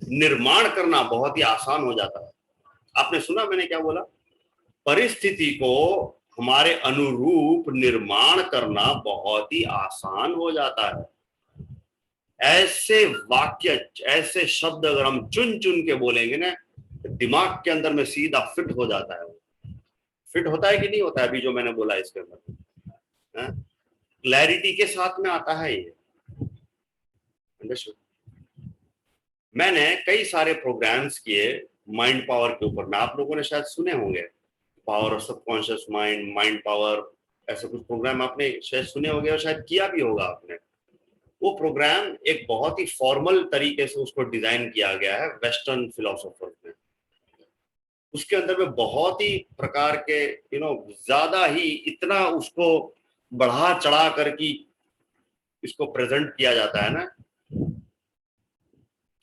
निर्माण करना बहुत ही आसान हो जाता है। आपने सुना मैंने क्या बोला, परिस्थिति को हमारे अनुरूप निर्माण करना बहुत ही आसान हो जाता है। ऐसे वाक्य, ऐसे शब्द अगर हम चुन चुन के बोलेंगे ना, तो दिमाग के अंदर में सीधा फिट हो जाता है। फिट होता है कि नहीं होता है अभी जो मैंने बोला इसके अंदर, क्लैरिटी के साथ में आता है ये। मैंने कई सारे प्रोग्राम्स किए माइंड पावर के ऊपर में, आप लोगों ने शायद सुने होंगे, power of subconscious mind, mind power, ऐसे कुछ प्रोग्राम आपने शायद सुने होंगे और शायद किया भी होगा आपने। वो प्रोग्राम एक बहुत ही फॉर्मल तरीके से उसको डिजाइन किया गया है वेस्टर्न फिलोसोफर में। उसके अंदर में बहुत ही प्रकार के ज्यादा ही इतना उसको बढ़ा चढ़ा कर की इसको प्रेजेंट किया जाता है ना,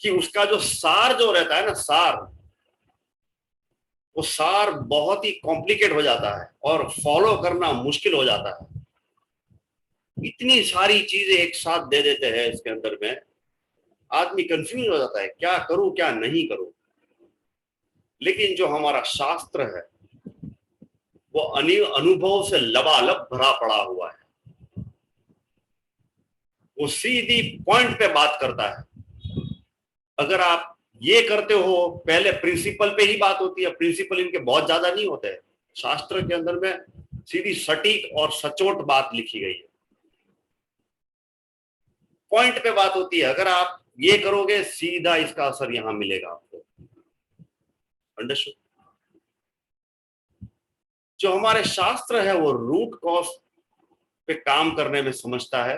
कि उसका जो सार जो रहता है ना, सार, वो सार बहुत ही कॉम्प्लिकेट हो जाता है और फॉलो करना मुश्किल हो जाता है। इतनी सारी चीजें एक साथ दे देते हैं इसके अंदर में, आदमी कंफ्यूज हो जाता है क्या करूं क्या नहीं करूं। लेकिन जो हमारा शास्त्र है वो अनुभव से लबालब भरा पड़ा हुआ है, वो सीधी पॉइंट पे बात करता है। अगर आप ये करते हो, पहले प्रिंसिपल पे ही बात होती है, प्रिंसिपल इनके बहुत ज्यादा नहीं होते हैं। शास्त्र के अंदर में सीधी सटीक और सचोट बात लिखी गई है, पॉइंट पे बात होती है। अगर आप ये करोगे सीधा इसका असर यहां मिलेगा आपको। अंडरस्टूड? जो हमारे शास्त्र है वो रूट कॉज पे काम करने में समझता है।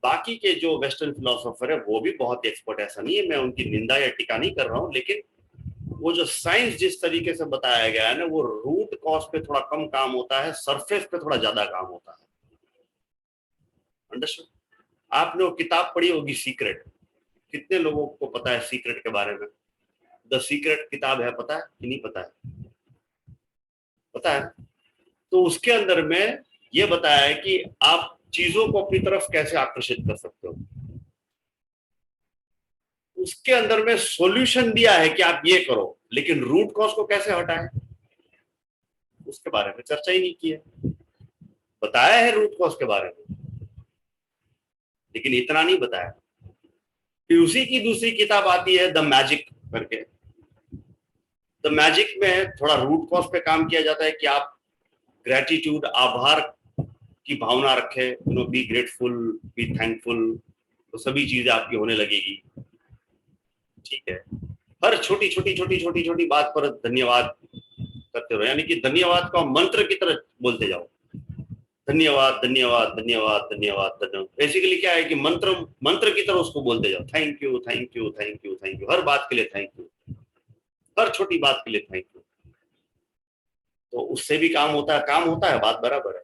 बाकी के जो वेस्टर्न फिलोसोफर है वो भी बहुत एक्सपर्ट, ऐसा नहीं है, मैं उनकी निंदा या टीका नहीं कर रहा हूं, लेकिन वो जो साइंस जिस तरीके से बताया गया है ना, वो रूट कॉज पे थोड़ा कम काम होता है, सरफेस पे थोड़ा ज्यादा काम होता है। अंडरस्टूड? आपने वो किताब पढ़ी होगी सीक्रेट, कितने लोगों को पता है सीक्रेट के बारे में? द सीक्रेट किताब है, पता है कि नहीं पता है? पता है। तो उसके अंदर में ये बताया है कि आप चीजों को अपनी तरफ कैसे आकर्षित कर सकते हो। उसके अंदर में सॉल्यूशन दिया है कि आप ये करो, लेकिन रूट कॉज को कैसे हटाएं उसके बारे में चर्चा ही नहीं की है। बताया है रूट कॉज के बारे में, लेकिन इतना नहीं बताया। फिर उसी की दूसरी किताब आती है द मैजिक करके। द मैजिक में थोड़ा रूट कॉज पे काम किया जाता है कि आप ग्रेटिट्यूड, आभार की भावना रखें, बी ग्रेटफुल, बी थैंकफुल, तो सभी चीजें आपकी होने लगेगी। ठीक है, हर छोटी छोटी छोटी छोटी छोटी बात पर धन्यवाद करते रहो, यानी कि धन्यवाद को मंत्र की तरह बोलते जाओ। धन्यवाद धन्यवाद धन्यवाद धन्यवाद धन्यवाद, बेसिकली क्या है कि मंत्र मंत्र की तरह उसको बोलते जाओ। Thank you thank you thank you thank you, हर बात के लिए थैंक यू, हर छोटी बात के लिए थैंक यू। तो उससे भी काम होता है, बात बराबर है।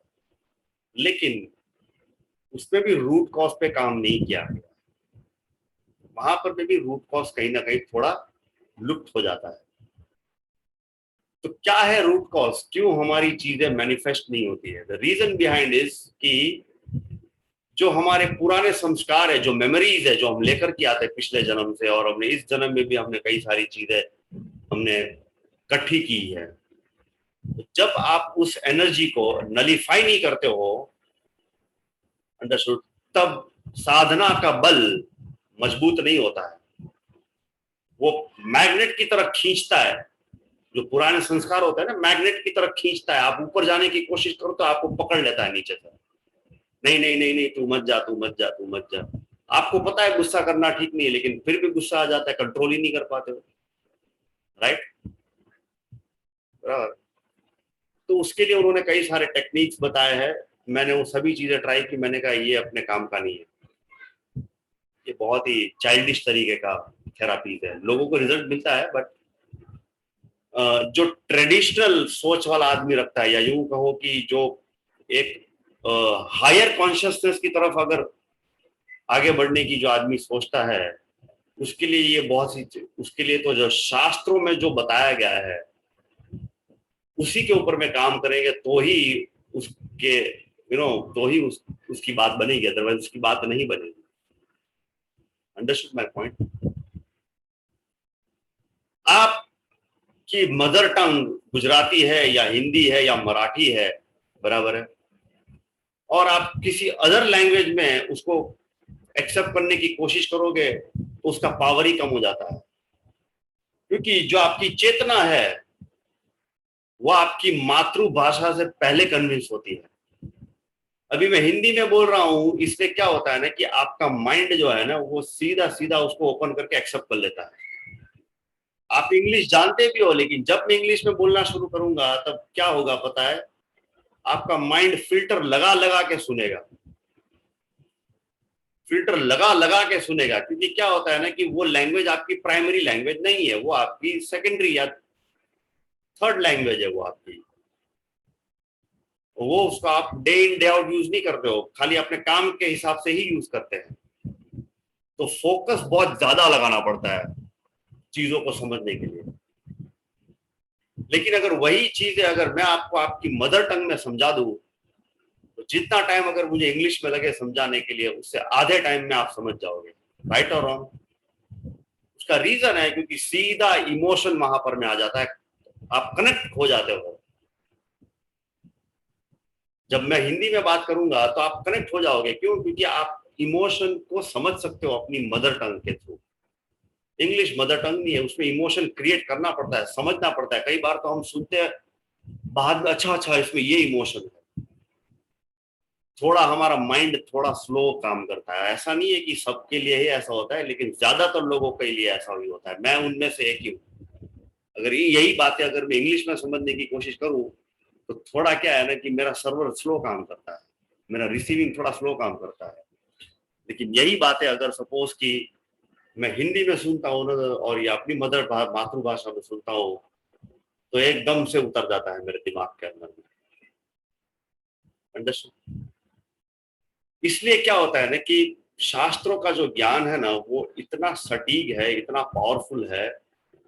लेकिन उसमें भी रूट कॉज पे काम नहीं किया गया, वहां पर भी रूट कॉज कहीं ना कहीं थोड़ा लुप्त हो जाता है। तो क्या है रूट कॉज, क्यों हमारी चीजें मैनिफेस्ट नहीं होती है? द रीजन बिहाइंड इज कि जो हमारे पुराने संस्कार है, जो मेमोरीज है, जो हम लेकर के आते हैं पिछले जन्म से, और हमने इस जन्म में भी हमने कई सारी चीजें हमने इकट्ठी की है। जब आप उस एनर्जी को नलीफाई नहीं करते हो, अंडरस्टूड, तब साधना का बल मजबूत नहीं होता है। वो मैग्नेट की तरह खींचता है, जो पुराने संस्कार होता है ना, मैग्नेट की तरह खींचता है। आप ऊपर जाने की कोशिश करो तो आपको पकड़ लेता है नीचे से। नहीं नहीं नहीं नहीं, तू मत जा, तू मत जा, तू मत जा। आपको पता है गुस्सा करना ठीक नहीं है, लेकिन फिर भी गुस्सा आ जाता है, कंट्रोल ही नहीं कर पाते हो। राइट, बराबर। तो उसके लिए उन्होंने कई सारे टेक्निक्स बताए हैं। मैंने वो सभी चीजें ट्राई की। मैंने कहा ये अपने काम का नहीं है, ये बहुत ही चाइल्डिश तरीके का थेरापी है। लोगों को रिजल्ट मिलता है, बट जो ट्रेडिशनल सोच वाला आदमी रखता है, या यूं कहो कि जो एक हायर कॉन्शियसनेस की तरफ अगर आगे बढ़ने की जो आदमी सोचता है, उसके लिए ये बहुत सी, उसके लिए तो जो शास्त्रों में जो बताया गया है उसी के ऊपर में काम करेंगे तो ही उसके तो ही उसकी बात बनेगी, अदरवाइज उसकी बात नहीं बनेगी। Understood my point? आपकी मदर टंग गुजराती है या हिंदी है या मराठी है, बराबर है, और आप किसी अदर लैंग्वेज में उसको एक्सेप्ट करने की कोशिश करोगे तो उसका पावर ही कम हो जाता है। क्योंकि जो आपकी चेतना है वो आपकी मातृभाषा से पहले कन्विंस होती है। अभी मैं हिंदी में बोल रहा हूं, इसलिए क्या होता है ना कि आपका माइंड जो है ना वो सीधा सीधा उसको ओपन करके एक्सेप्ट कर लेता है। आप इंग्लिश जानते भी हो, लेकिन जब मैं इंग्लिश में बोलना शुरू करूंगा तब क्या होगा पता है? आपका माइंड फिल्टर लगा लगा के सुनेगा, फिल्टर लगा लगा के सुनेगा। क्योंकि क्या होता है ना कि वो लैंग्वेज आपकी प्राइमरी लैंग्वेज नहीं है, वो आपकी सेकेंडरी या थर्ड लैंग्वेज है वो आपकी। वो उसका आप day in day out use नहीं करते हो, खाली अपने काम के हिसाब से ही यूज करते हैं। तो फोकस बहुत ज्यादा लगाना पड़ता है चीजों को समझने के लिए। लेकिन अगर वही चीज है, अगर मैं आपको आपकी मदर टंग में समझा दूं, तो जितना टाइम अगर मुझे इंग्लिश में लगे समझाने के लिए, उससे आधे टाइम में आप समझ जाओगे। राइट और रॉन्ग? उसका रीजन है क्योंकि सीधा इमोशन वहां पर में आ जाता है, आप कनेक्ट हो जाते हो। जब मैं हिंदी में बात करूंगा तो आप कनेक्ट हो जाओगे। क्यों? क्योंकि आप इमोशन को समझ सकते हो अपनी मदर टंग के थ्रू। इंग्लिश मदर टंग नहीं है, उसमें इमोशन क्रिएट करना पड़ता है, समझना पड़ता है। कई बार तो हम सुनते हैं बाद में, अच्छा अच्छा इसमें ये इमोशन है। थोड़ा हमारा माइंड थोड़ा स्लो काम करता है। ऐसा नहीं है कि सबके लिए ही ऐसा होता है, लेकिन ज्यादातर लोगों के लिए ऐसा ही होता है। मैं उनमें से एक ही हूँ। अगर यही बातें अगर मैं इंग्लिश में समझने की कोशिश करूँ तो थोड़ा क्या है ना कि मेरा सर्वर स्लो काम करता है, मेरा रिसीविंग थोड़ा स्लो काम करता है। लेकिन यही बातें अगर सपोज कि मैं हिंदी में सुनता हूँ ना, और ये अपनी मातृभाषा में सुनता हूँ, तो एकदम से उतर जाता है मेरे दिमाग के अंदर में। अंडरस्टैंड? इसलिए क्या होता है ना कि शास्त्रों का जो ज्ञान है ना वो इतना सटीक है, इतना पावरफुल है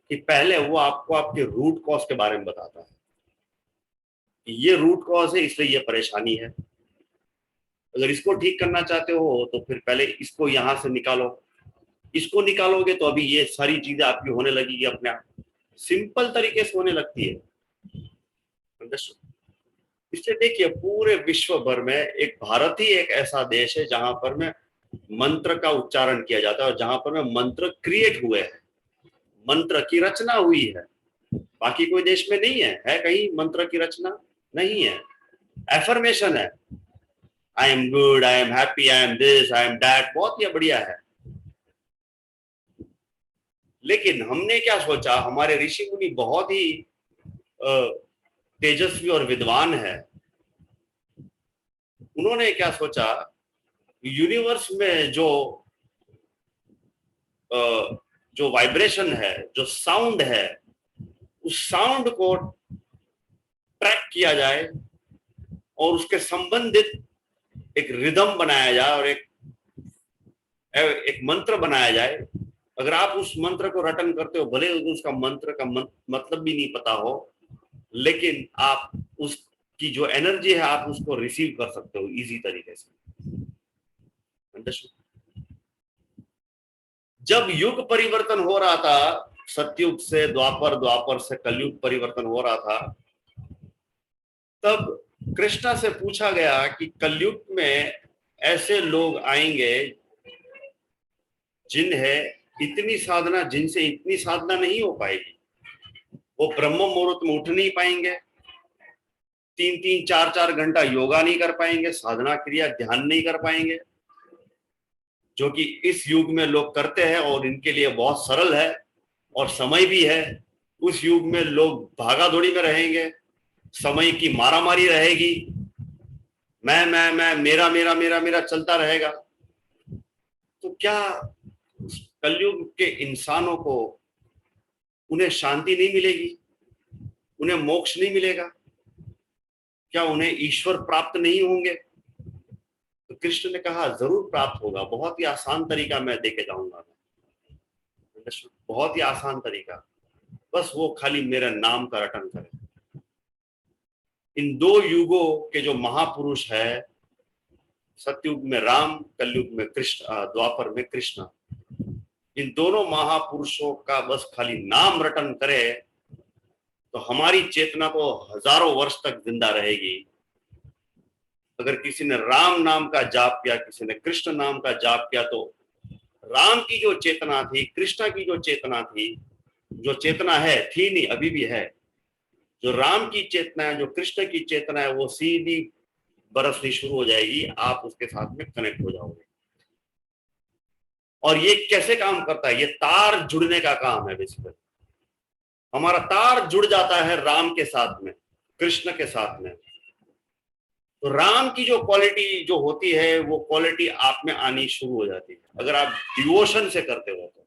कि पहले वो आपको आपके रूट कॉज के बारे में बताता है। ये रूट कॉज है, इसलिए ये परेशानी है। अगर इसको ठीक करना चाहते हो तो फिर पहले इसको यहां से निकालो। इसको निकालोगे तो अभी ये सारी चीजें आपकी होने लगेगी अपने आप, सिंपल तरीके से होने लगती है। इसलिए देखिए पूरे विश्व भर में एक भारत ही एक ऐसा देश है जहां पर में मंत्र का उच्चारण किया जाता है, और जहां पर में मंत्र क्रिएट हुए हैं, मंत्र की रचना हुई है। बाकी कोई देश में नहीं है, है कहीं मंत्र की रचना? नहीं है। एफर्मेशन है, I am good, I am happy, I am this, I am that, बहुत ही बढ़िया है। लेकिन हमने क्या सोचा, हमारे ऋषि मुनि बहुत ही तेजस्वी और विद्वान है। उन्होंने क्या सोचा, यूनिवर्स में जो वाइब्रेशन है, जो साउंड है, उस साउंड को ट्रैक किया जाए और उसके संबंधित एक रिदम बनाया जाए और एक मंत्र बनाया जाए। अगर आप उस मंत्र को रटन करते हो, भले उसका मंत्र का मतलब भी नहीं पता हो, लेकिन आप उसकी जो एनर्जी है आप उसको रिसीव कर सकते हो इजी तरीके से। जब युग परिवर्तन हो रहा था, सतयुग से द्वापर, द्वापर से कलयुग परिवर्तन हो रहा था, तब कृष्णा से पूछा गया कि कलयुग में ऐसे लोग आएंगे जिनसे इतनी साधना नहीं हो पाएगी। वो ब्रह्म मुहूर्त में उठ नहीं पाएंगे, 3-3 4-4 घंटा योगा नहीं कर पाएंगे, साधना क्रिया ध्यान नहीं कर पाएंगे, जो कि इस युग में लोग करते हैं और इनके लिए बहुत सरल है और समय भी है। उस युग में लोग भागा दौड़ी में रहेंगे, समय की मारामारी रहेगी, मैं मेरा मेरा मेरा मेरा चलता रहेगा। तो क्या कलयुग के इंसानों को उन्हें शांति नहीं मिलेगी? उन्हें मोक्ष नहीं मिलेगा? क्या उन्हें ईश्वर प्राप्त नहीं होंगे? तो कृष्ण ने कहा जरूर प्राप्त होगा, बहुत ही आसान तरीका मैं देके जाऊंगा। बहुत ही आसान तरीका, बस वो खाली मेरे नाम का रटन करे। इन 2 युगों के जो महापुरुष है, सतयुग में राम, कलयुग में कृष्ण, द्वापर में कृष्ण, इन दोनों महापुरुषों का बस खाली नाम रटन करे तो हमारी चेतना तो हजारों वर्ष तक जिंदा रहेगी। अगर किसी ने राम नाम का जाप किया, किसी ने कृष्ण नाम का जाप किया, तो राम की जो चेतना थी, कृष्ण की जो चेतना थी, जो चेतना है, थी नहीं, अभी भी है, जो राम की चेतना है, जो कृष्ण की चेतना है, वो सीधी बरसनी शुरू हो जाएगी, आप उसके साथ में कनेक्ट हो जाओगे। और ये कैसे काम करता है? ये तार जुड़ने का काम है बेसिकली। हमारा तार जुड़ जाता है राम के साथ में, कृष्ण के साथ में, तो राम की जो क्वालिटी जो होती है वो क्वालिटी आप में आनी शुरू हो जाती है। अगर आप डिवोशन से करते हो, तो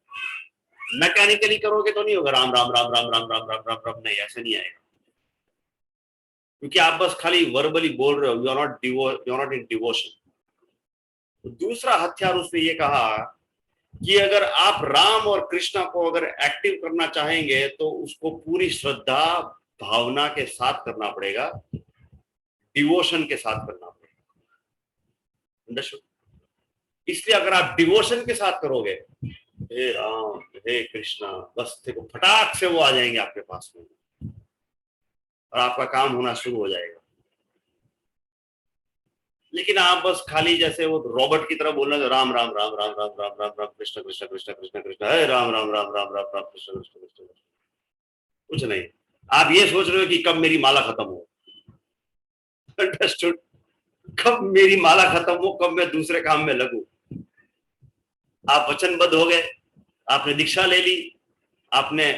मैकेनिकली करोगे तो नहीं होगा राम राम राम राम राम राम राम राम राम, नहीं, ऐसे नहीं आएगा, क्योंकि आप बस खाली वर्बली बोल रहे हो, you are not in devotion. दूसरा हथियार उसने ये कहा कि अगर आप राम और कृष्णा को अगर एक्टिव करना चाहेंगे तो उसको पूरी श्रद्धा भावना के साथ करना पड़ेगा, डिवोशन के साथ करना पड़ेगा। अंडरस्टूड? इसलिए अगर आप डिवोशन के साथ करोगे, हे राम हे कृष्णा, बस देखो फटाक से वो आ जाएंगे आपके पास में और आपका काम होना शुरू हो जाएगा। लेकिन आप बस खाली जैसे वो रॉबर्ट की तरह बोलना, राम राम राम राम राम राम राम राम कृष्ण कृष्ण कृष्ण कृष्ण कृष्ण, हे राम राम राम राम राम राम कृष्ण कृष्ण कृष्ण, कुछ नहीं। आप ये सोच रहे हो कि कब मेरी माला खत्म हो। अंडरस्टूड? कब मेरी माला खत्म हो, कब मैं दूसरे काम में लगूं। आप वचनबद्ध हो गए, आपने दीक्षा ले ली, आपने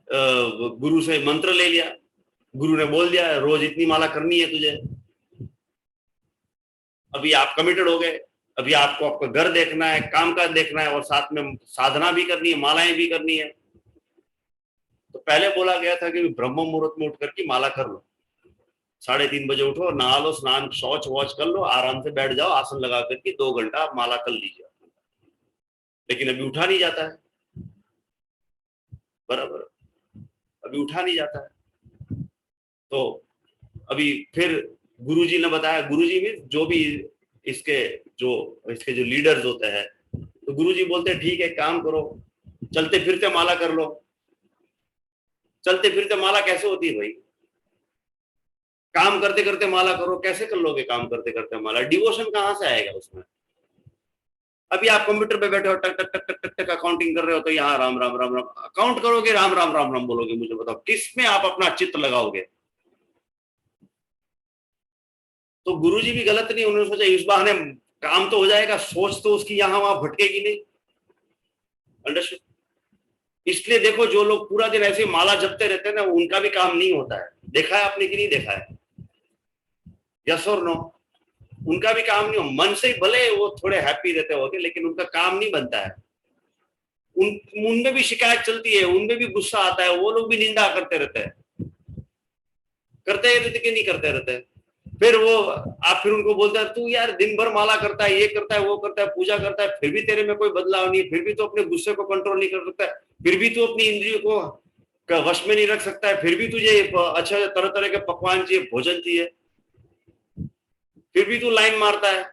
गुरु से मंत्र ले लिया, गुरु ने बोल दिया रोज इतनी माला करनी है तुझे, अभी आप कमिटेड हो गए, अभी आपको आपका घर देखना है, काम काज देखना है और साथ में साधना भी करनी है, मालाएं भी करनी है। तो पहले बोला गया था कि ब्रह्म मुहूर्त में उठ करके माला कर लो, 3:30 बजे उठो, नहा लो, स्नान शौच वौच कर लो, आराम से बैठ जाओ, आसन लगा करके 2 घंटा आप माला कर लीजिए। लेकिन अभी उठा नहीं जाता है, बराबर, अभी उठा नहीं जाता है। तो अभी फिर गुरुजी ने बताया, गुरुजी में जो भी इसके जो लीडर्स होते हैं, तो गुरुजी बोलते हैं ठीक है काम करो, चलते फिरते माला कर लो। चलते फिरते माला कैसे होती है भाई? काम करते करते माला करो, कैसे कर लोगे काम करते करते माला? डिवोशन कहां से आएगा उसमें? अभी आप कंप्यूटर पे बैठे हो, टक टक टक टक टक टक अकाउंटिंग कर रहे हो, तो यहाँ राम राम राम राम अकाउंट करोगे, राम राम राम राम बोलोगे, मुझे बताओ किस में आप अपना चित्त लगाओगे? तो गुरुजी भी गलत नहीं, उन्होंने सोचा इस बहाने काम तो हो जाएगा, सोच तो उसकी यहां वहां भटकेगी नहीं। अंडरस्टूड? इसलिए देखो जो लोग पूरा दिन ऐसे माला जपते रहते हैं ना, उनका भी काम नहीं होता है। देखा है आपने कि नहीं देखा है? यस और नो? उनका भी काम नहीं हो, मन से ही भले वो थोड़े हैप्पी रहते होंगे, लेकिन उनका काम नहीं बनता है। उनमें भी शिकायत चलती है, उनमें भी गुस्सा आता है, वो लोग भी निंदा करते रहते हैं। करते रहते कि नहीं करते रहते? फिर वो आप फिर उनको बोलते हैं तू यार दिन भर माला करता है, ये करता है, वो करता है, पूजा करता है, फिर भी तेरे में कोई बदलाव नहीं है, फिर भी तो अपने गुस्से को कंट्रोल नहीं कर सकता है, फिर भी तो अपनी इंद्रियों को वश में नहीं रख सकता है, फिर भी तुझे अच्छा तरह तरह के पकवान चाहिए, भोजन चाहिए, फिर भी तू लाइन मारता है।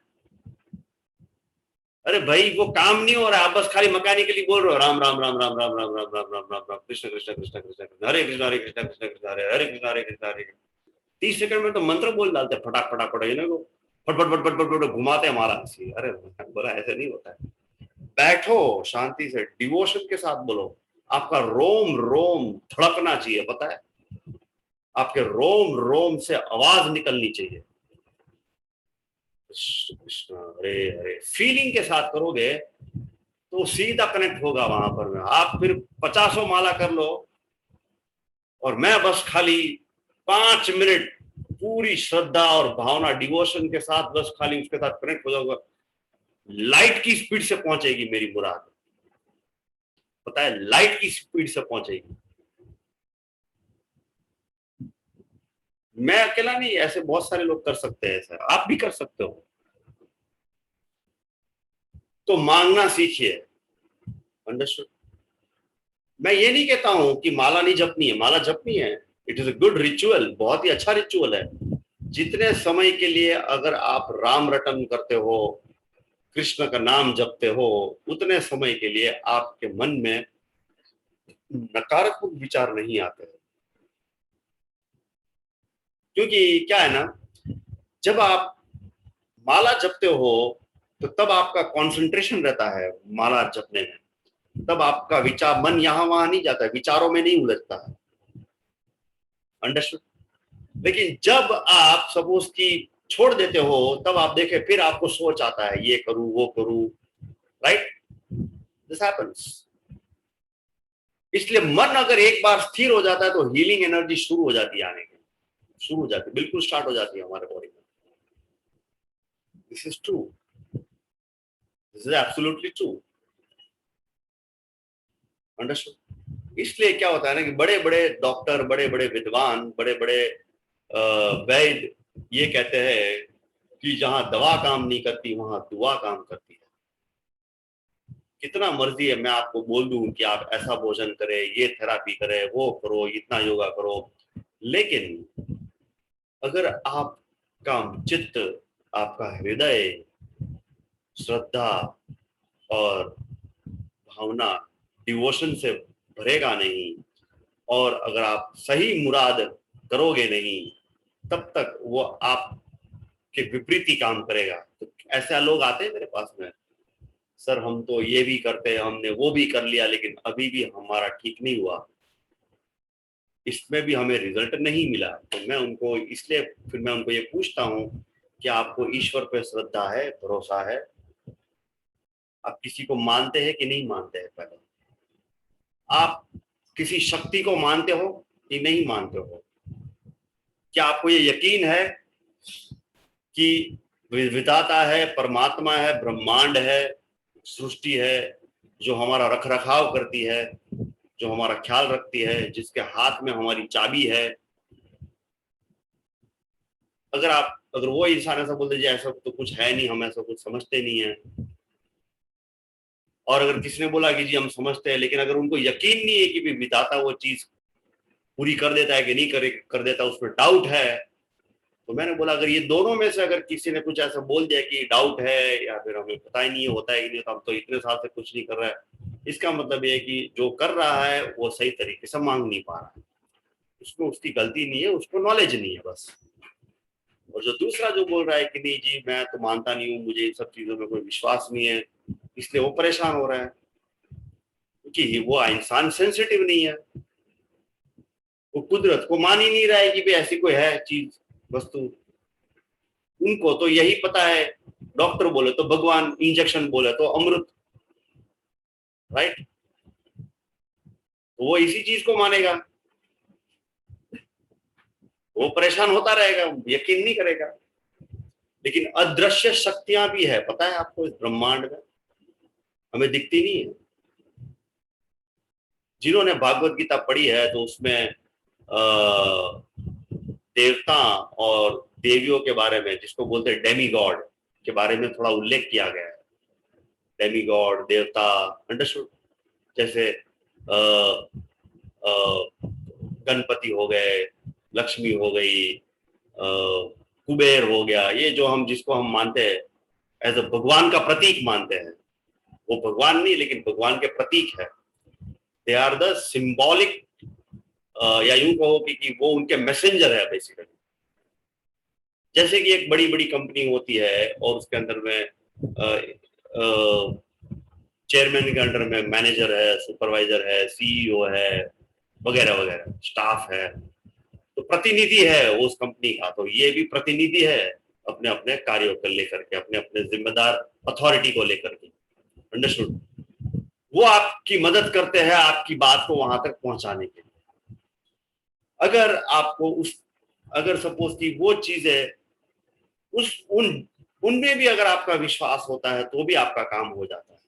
अरे भाई वो काम नहीं हो रहा, आप बस खाली मैकेनिकली बोल रहे हो राम राम राम राम राम राम राम राम राम राम राम कृष्ण कृष्ण कृष्ण कृष्ण कृष्ण हरे कृष्ण हरे कृष्ण कृष्ण कृष्ण हरे हरे कृष्ण हरे कृष्ण हरे कृष्ण। 30 सेकंड में तो मंत्र बोल डालते फटाक फटाक फटाक, इन्हें को फट फट फट फट फट फट घुमाते हमारा हंसी। अरे बोला ऐसे नहीं होता है, बैठो शांति से डिवोशन के साथ बोलो, आपका रोम रोम धड़कना चाहिए, पता है, आपके रोम रोम से आवाज निकलनी चाहिए, कृष्ण कृष्ण हरे हरे फीलिंग के साथ करोगे तो सीधा कनेक्ट होगा वहां पर। आप फिर 50 माला कर लो और मैं बस खाली 5 मिनट पूरी श्रद्धा और भावना डिवोशन के साथ बस खाली उसके साथ कनेक्ट हो जाऊंगा, लाइट की स्पीड से पहुंचेगी मेरी मुराद, पता है, लाइट की स्पीड से पहुंचेगी। मैं अकेला नहीं, ऐसे बहुत सारे लोग कर सकते हैं, ऐसा आप भी कर सकते हो। तो मांगना सीखिए, अंडरस्टूड। मैं ये नहीं कहता हूं कि माला नहीं जपनी है, माला जपनी है, it is a good ritual, बहुत ही अच्छा रिचुअल है। जितने समय के लिए अगर आप राम रटन करते हो, कृष्ण का नाम जपते हो, उतने समय के लिए आपके मन में नकारात्मक विचार नहीं आते हैं। क्योंकि क्या है ना, जब आप माला जपते हो तो तब आपका कंसंट्रेशन रहता है माला जपने में, तब आपका विचार मन यहां वहां नहीं जाता है, विचारों में नहीं उलझता है, अंडरस्टूड। लेकिन जब आप सपोज की छोड़ देते हो, तब आप देखें फिर आपको सोच आता है ये करूं वो करूं, राइट, दिस हैपेंस। इसलिए मन अगर एक बार स्थिर हो जाता है तो हीलिंग एनर्जी शुरू हो जाती है, आने की शुरू हो जाती है, बिल्कुल स्टार्ट हो जाती है हमारे बॉडी में। This is true, this is absolutely true, understood. इसलिए क्या होता है ना कि बड़े बड़े डॉक्टर, बड़े बड़े विद्वान, बड़े बड़े वैद्य ये कहते हैं कि जहां दवा काम नहीं करती वहां दुआ काम करती है। कितना मर्जी है मैं आपको बोल दूं कि आप ऐसा भोजन करें, ये थेरापी करें, वो करो, इतना योगा करो, लेकिन अगर आपका चित्त, आपका हृदय श्रद्धा और भावना डिवोशन से भरेगा नहीं, और अगर आप सही मुराद करोगे नहीं, तब तक वो आपके विपरीत ही काम करेगा। तो ऐसे लोग आते हैं मेरे पास में, सर हम तो ये भी करते हैं, हमने वो भी कर लिया, लेकिन अभी भी हमारा ठीक नहीं हुआ, इसमें भी हमें रिजल्ट नहीं मिला। तो मैं उनको इसलिए फिर मैं उनको ये पूछता हूँ कि आपको ईश्वर पे श्रद्धा है, भरोसा है, आप किसी को मानते हैं कि नहीं मानते हैं, पहले आप किसी शक्ति को मानते हो कि नहीं मानते हो, क्या आपको ये यकीन है कि विधाता है, परमात्मा है, ब्रह्मांड है, सृष्टि है, जो हमारा रख रखाव करती है, जो हमारा ख्याल रखती है, जिसके हाथ में हमारी चाबी है। अगर वो इंसान ऐसा बोल दीजिए ऐसा तो कुछ है नहीं, हम ऐसा कुछ समझते नहीं है, और अगर किसी ने बोला कि जी हम समझते हैं, लेकिन अगर उनको यकीन नहीं है कि विधाता वो चीज पूरी कर देता है कि नहीं कर देता, उसमें डाउट है, तो मैंने बोला अगर ये दोनों में से अगर किसी ने कुछ ऐसा बोल दिया कि डाउट है या फिर हमें पता ही नहीं होता है कि नहीं, तो हम तो इतने साल से कुछ नहीं कर रहा है, इसका मतलब ये है कि जो कर रहा है वो सही तरीके से मांग नहीं पा रहा है, उसको उसकी गलती नहीं है, उसको नॉलेज नहीं है बस। और जो दूसरा जो बोल रहा है कि नहीं जी मैं तो मानता नहीं हूँ, मुझे इन सब चीजों में कोई विश्वास नहीं है, इसलिए वो परेशान हो रहा है, क्योंकि वो इंसान सेंसिटिव नहीं है, वो कुदरत को मान ही नहीं रहा है कि भाई ऐसी कोई है चीज, वस्तु। उनको तो यही पता है, डॉक्टर बोले तो भगवान, इंजेक्शन बोले तो अमृत, राइट, तो वो इसी चीज को मानेगा, वो परेशान होता रहेगा, यकीन नहीं करेगा। लेकिन अदृश्य शक्तियां भी है, पता है आपको, इस ब्रह्मांड में हमें दिखती नहीं है। जिन्होंने भागवत गीता पढ़ी है तो उसमें देवता और देवियों के बारे में, जिसको बोलते हैं डेमी गॉड के बारे में थोड़ा उल्लेख किया गया है। डेमी गॉड, देवता, अंडरस्टूड। जैसे गणपति हो गए, लक्ष्मी हो गई, कुबेर हो गया, ये जो हम जिसको हम मानते हैं एज अ भगवान का प्रतीक मानते हैं, वो भगवान नहीं लेकिन भगवान के प्रतीक है। दे आर द सिंबॉलिक, या यूं कहो कि वो उनके मैसेंजर है बेसिकली। जैसे कि एक बड़ी बड़ी कंपनी होती है और उसके अंदर में चेयरमैन के अंडर में मैनेजर है, सुपरवाइजर है, सीईओ है, वगैरह वगैरह, स्टाफ है, तो प्रतिनिधि है उस कंपनी का। तो ये भी प्रतिनिधि है अपने अपने कार्यों को लेकर के, अपने अपने जिम्मेदार अथॉरिटी को लेकर के, अंडरस्टूड। वो आपकी मदद करते हैं आपकी बात को वहां तक पहुंचाने के लिए। अगर आपको अगर सपोज की वो चीजें उनमें भी अगर आपका विश्वास होता है तो भी आपका काम हो जाता है।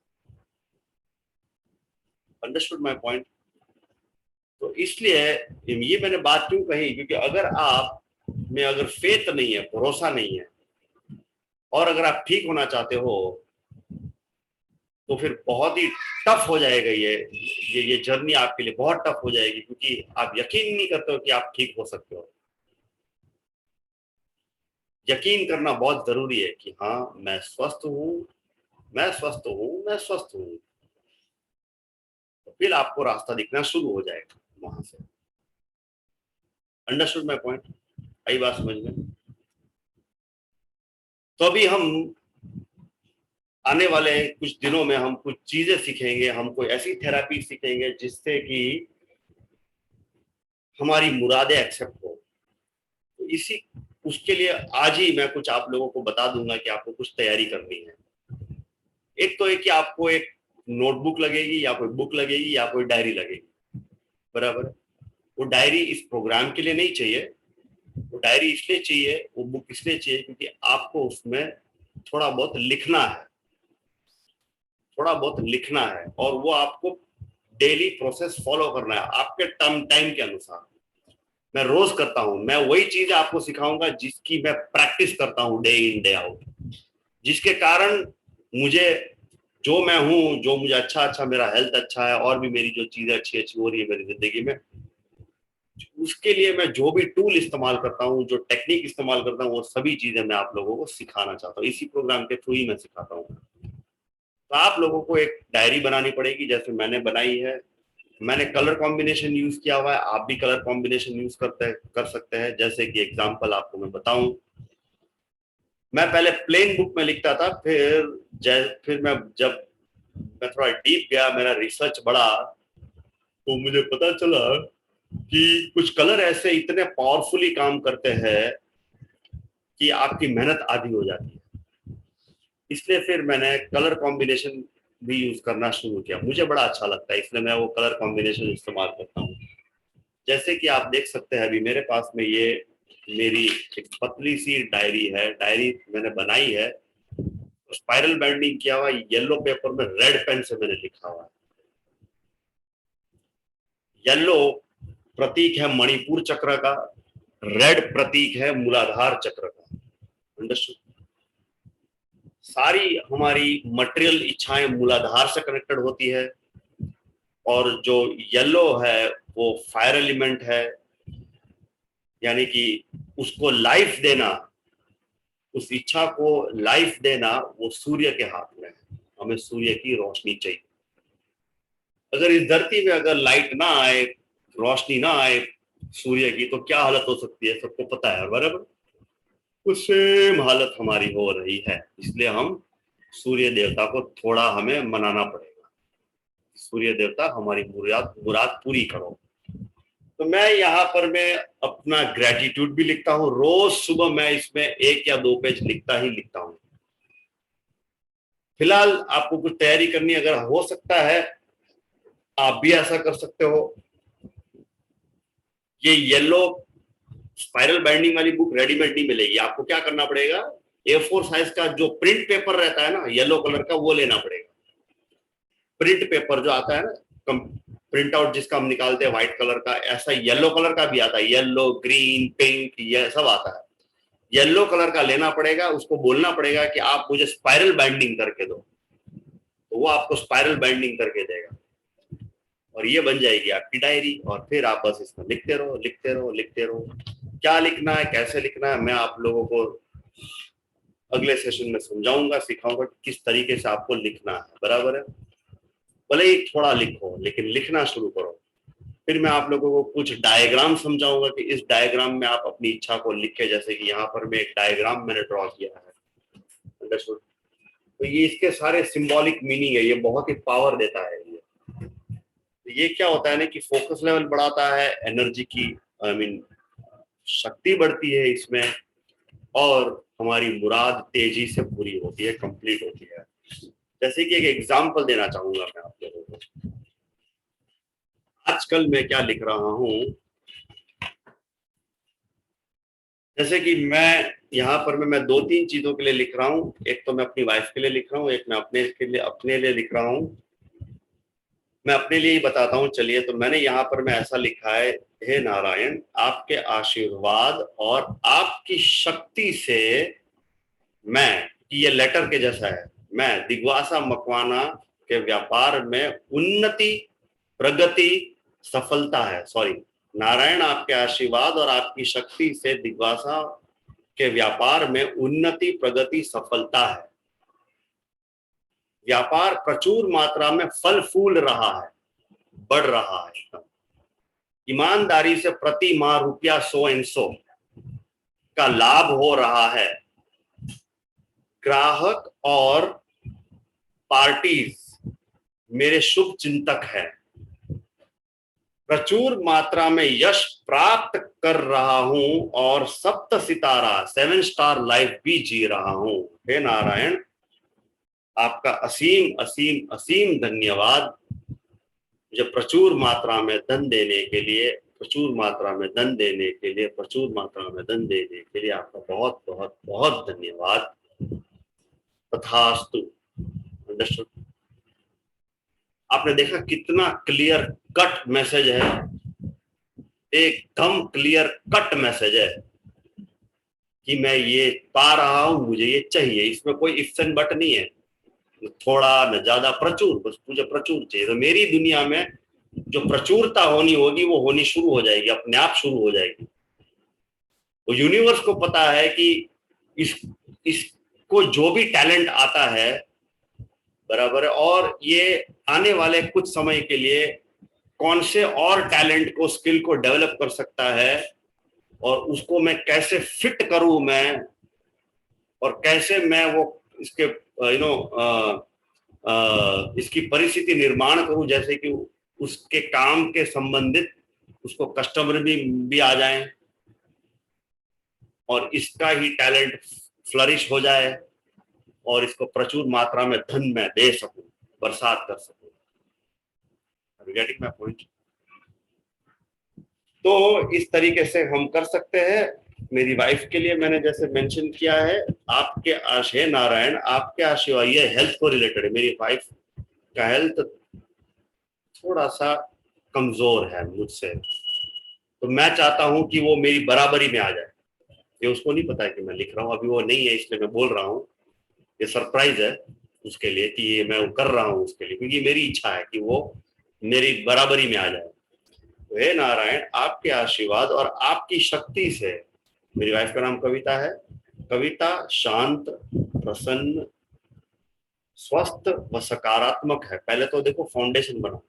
Understood my point. तो इसलिए ये मैंने बात क्यों कही, क्योंकि अगर आप में अगर फेथ नहीं है, भरोसा नहीं है, और अगर आप ठीक होना चाहते हो तो फिर बहुत ही टफ हो जाएगा ये जर्नी आपके लिए बहुत टफ हो जाएगी, क्योंकि आप यकीन नहीं करते हो कि आप ठीक हो सकते हो। यकीन करना बहुत जरूरी है कि हाँ मैं स्वस्थ हूं, मैं स्वस्थ हूं, मैं स्वस्थ हूं, तो फिर आपको रास्ता दिखना शुरू हो जाएगा वहां से। Understood my point? आई बात समझ में? तो अभी हम आने वाले कुछ दिनों में हम कुछ चीजें सीखेंगे, हम कोई ऐसी थेरापी सीखेंगे जिससे कि हमारी मुरादें एक्सेप्ट हो। तो इसी उसके लिए आज ही मैं कुछ आप लोगों को बता दूंगा कि आपको कुछ तैयारी करनी है। एक तो है कि आपको एक नोटबुक लगेगी, या कोई बुक लगेगी, या कोई डायरी लगेगी, बराबर। वो डायरी इस प्रोग्राम के लिए नहीं चाहिए, वो डायरी इसलिए चाहिए, वो बुक इसलिए चाहिए क्योंकि आपको उसमें थोड़ा बहुत लिखना है, थोड़ा बहुत लिखना है, और वो आपको डेली प्रोसेस फॉलो करना है आपके टाइम के अनुसार। मैं रोज करता हूं, मैं वही चीज आपको सिखाऊंगा जिसकी मैं प्रैक्टिस करता हूं डे इन डे आउट, जिसके कारण मुझे जो मैं हूं, जो मुझे अच्छा मेरा हेल्थ अच्छा है, और भी मेरी जो चीजें अच्छी हो रही है मेरी जिंदगी में, उसके लिए मैं जो भी टूल इस्तेमाल करता हूँ, जो टेक्निक इस्तेमाल करता हूँ, वो सभी चीजें मैं आप लोगों को सिखाना चाहता हूँ। इसी प्रोग्राम के थ्रू ही मैं सिखाता हूँ। तो आप लोगों को एक डायरी बनानी पड़ेगी, जैसे मैंने बनाई है। मैंने कलर कॉम्बिनेशन यूज किया हुआ है, आप भी कलर कॉम्बिनेशन यूज कर सकते हैं। जैसे कि एग्जांपल आपको मैं बताऊं, मैं पहले प्लेन बुक में लिखता था, फिर जब मैं थोड़ा डीप गया, मेरा रिसर्च बढ़ा, तो मुझे पता चला कि कुछ कलर ऐसे इतने पावरफुली काम करते हैं कि आपकी मेहनत आधी हो जाती है। इसलिए फिर मैंने कलर कॉम्बिनेशन भी यूज करना शुरू किया, मुझे बड़ा अच्छा लगता है, इसलिए मैं वो कलर कॉम्बिनेशन इस्तेमाल करता हूँ। जैसे कि आप देख सकते हैं अभी मेरे पास में ये मेरी एक पतली सी डायरी है, डायरी मैंने बनाई है, स्पाइरल बाइंडिंग किया हुआ, येलो पेपर में रेड पेन से मैंने लिखा हुआ है। येलो प्रतीक है मणिपुर चक्र का, रेड प्रतीक है मूलाधार चक्र का। अंडरस्टूड? सारी हमारी मटेरियल इच्छाएं मूलाधार से कनेक्टेड होती है, और जो येलो है वो फायर एलिमेंट है, यानी कि उसको लाइफ देना, उस इच्छा को लाइफ देना वो सूर्य के हाथ में है। हमें सूर्य की रोशनी चाहिए। अगर इस धरती में अगर लाइट ना आए, रोशनी ना आए सूर्य की, तो क्या हालत हो सकती है, सबको पता है, बराबर। उस सेम हालत हमारी हो रही है। इसलिए हम सूर्य देवता को थोड़ा हमें मनाना पड़ेगा। सूर्य देवता हमारी मुराद पूरी करो। तो मैं यहाँ पर मैं अपना ग्रेटिट्यूड भी लिखता हूँ रोज सुबह, मैं इसमें 1 या 2 पेज लिखता हूँ। फिलहाल आपको कुछ तैयारी करनी, अगर हो सकता है आप भी ऐसा कर सकते हो। ये येलो स्पाइरल बाइंडिंग वाली बुक रेडीमेड नहीं मिलेगी, आपको क्या करना पड़ेगा, A4 साइज का जो प्रिंट पेपर रहता है ना येलो कलर का, वो लेना पड़ेगा। प्रिंट पेपर जो आता है ना, प्रिंट आउट जिसका हम निकालते हैं व्हाइट कलर का, ऐसा येलो कलर का भी आता है, येलो, ग्रीन, पिंक, ये सब आता है। येलो कलर का लेना पड़ेगा, उसको बोलना पड़ेगा कि आप मुझे स्पाइरल बाइंडिंग करके दो, तो वो आपको स्पाइरल बाइंडिंग करके देगा और ये बन जाएगी आपकी डायरी। और फिर आप बस इसमें लिखते रहो, लिखते रहो, लिखते रहो। क्या लिखना है, कैसे लिखना है, मैं आप लोगों को अगले सेशन में समझाऊंगा, सिखाऊंगा कि किस तरीके से आपको लिखना है। बराबर है? भले ही थोड़ा लिखो लेकिन लिखना शुरू करो। फिर मैं आप लोगों को कुछ डायग्राम समझाऊंगा कि इस डायग्राम में आप अपनी इच्छा को लिखे, जैसे कि यहाँ पर मैं एक डायग्राम मैंने ड्रॉ किया है। अंडरस्टूड? तो ये इसके सारे सिंबॉलिक मीनिंग है, ये बहुत ही पावर देता है। ये क्या होता है ना कि फोकस लेवल बढ़ाता है, एनर्जी की आई मीन शक्ति बढ़ती है इसमें, और हमारी मुराद तेजी से पूरी होती है, कंप्लीट होती है। जैसे कि एक एग्जांपल देना चाहूंगा मैं आप लोगों को। आजकल मैं क्या लिख रहा हूं, जैसे कि मैं यहाँ पर मैं 2-3 चीजों के लिए लिख रहा हूँ। एक तो मैं अपनी वाइफ के लिए लिख रहा हूँ, एक मैं अपने लिए लिख रहा हूँ। मैं अपने लिए ही बताता हूँ। चलिए, तो मैंने यहाँ पर मैं ऐसा लिखा है, हे नारायण, आपके आशीर्वाद और आपकी शक्ति से मैं, ये लेटर के जैसा है, मैं दिग्वासा मकवाना के व्यापार में उन्नति, प्रगति, सफलता है, सॉरी, नारायण आपके आशीर्वाद और आपकी शक्ति से दिग्वासा के व्यापार में उन्नति, प्रगति, सफलता है। व्यापार प्रचुर मात्रा में फल फूल रहा है, बढ़ रहा है। ईमानदारी से प्रति माह ₹100 का लाभ हो रहा है। ग्राहक और पार्टीज मेरे शुभ चिंतक है। प्रचुर मात्रा में यश प्राप्त कर रहा हूं और 7 सितारा 7 स्टार लाइफ भी जी रहा हूं। हे नारायण, आपका असीम असीम असीम धन्यवाद, मुझे प्रचुर मात्रा में धन देने के लिए, प्रचुर मात्रा में धन देने के लिए, प्रचुर मात्रा में धन देने के लिए आपका बहुत बहुत बहुत धन्यवाद। तथास्तु। अंडरस्टूड? आपने देखा कितना क्लियर कट मैसेज है, एकदम क्लियर कट मैसेज है कि मैं ये पा रहा हूं, मुझे ये चाहिए। इसमें कोई इफ्स एंड बट नहीं है, थोड़ा न ज्यादा, प्रचुर, बस मुझे प्रचुर चाहिए। तो मेरी दुनिया में जो प्रचुरता होनी होगी वो होनी शुरू हो जाएगी, अपने आप शुरू हो जाएगी। तो यूनिवर्स को पता है कि इसको जो भी टैलेंट आता है, बराबर है, और ये आने वाले कुछ समय के लिए कौन से और टैलेंट को, स्किल को डेवलप कर सकता है, और उसको मैं कैसे फिट करूं मैं, और कैसे मैं वो इसके इसकी परिस्थिति निर्माण करूं, जैसे कि उसके काम के संबंधित उसको कस्टमर भी आ जाएं और इसका ही टैलेंट फ्लरिश हो जाए और इसको प्रचुर मात्रा में धन में दे सकूं, बरसात कर सकूं। Getting my point? तो इस तरीके से हम कर सकते हैं। मेरी वाइफ के लिए मैंने जैसे मेंशन किया है, आपके हे नारायण, आपके आशीर्वाद, ये हेल्थ को रिलेटेड है। मेरी वाइफ का हेल्थ थोड़ा सा कमजोर है मुझसे, तो मैं चाहता हूं कि वो मेरी बराबरी में आ जाए। ये उसको नहीं पता है कि मैं लिख रहा हूं, अभी वो नहीं है, इसलिए मैं बोल रहा हूं। ये सरप्राइज है उसके लिए कि ये मैं कर रहा हूं उसके लिए, क्योंकि मेरी इच्छा है कि वो मेरी बराबरी में आ जाए। तो हे नारायण, आपके आशीर्वाद और आपकी शक्ति से, मेरी वाइफ का नाम कविता है, कविता शांत, प्रसन्न, स्वस्थ व सकारात्मक है। पहले तो देखो फाउंडेशन बना,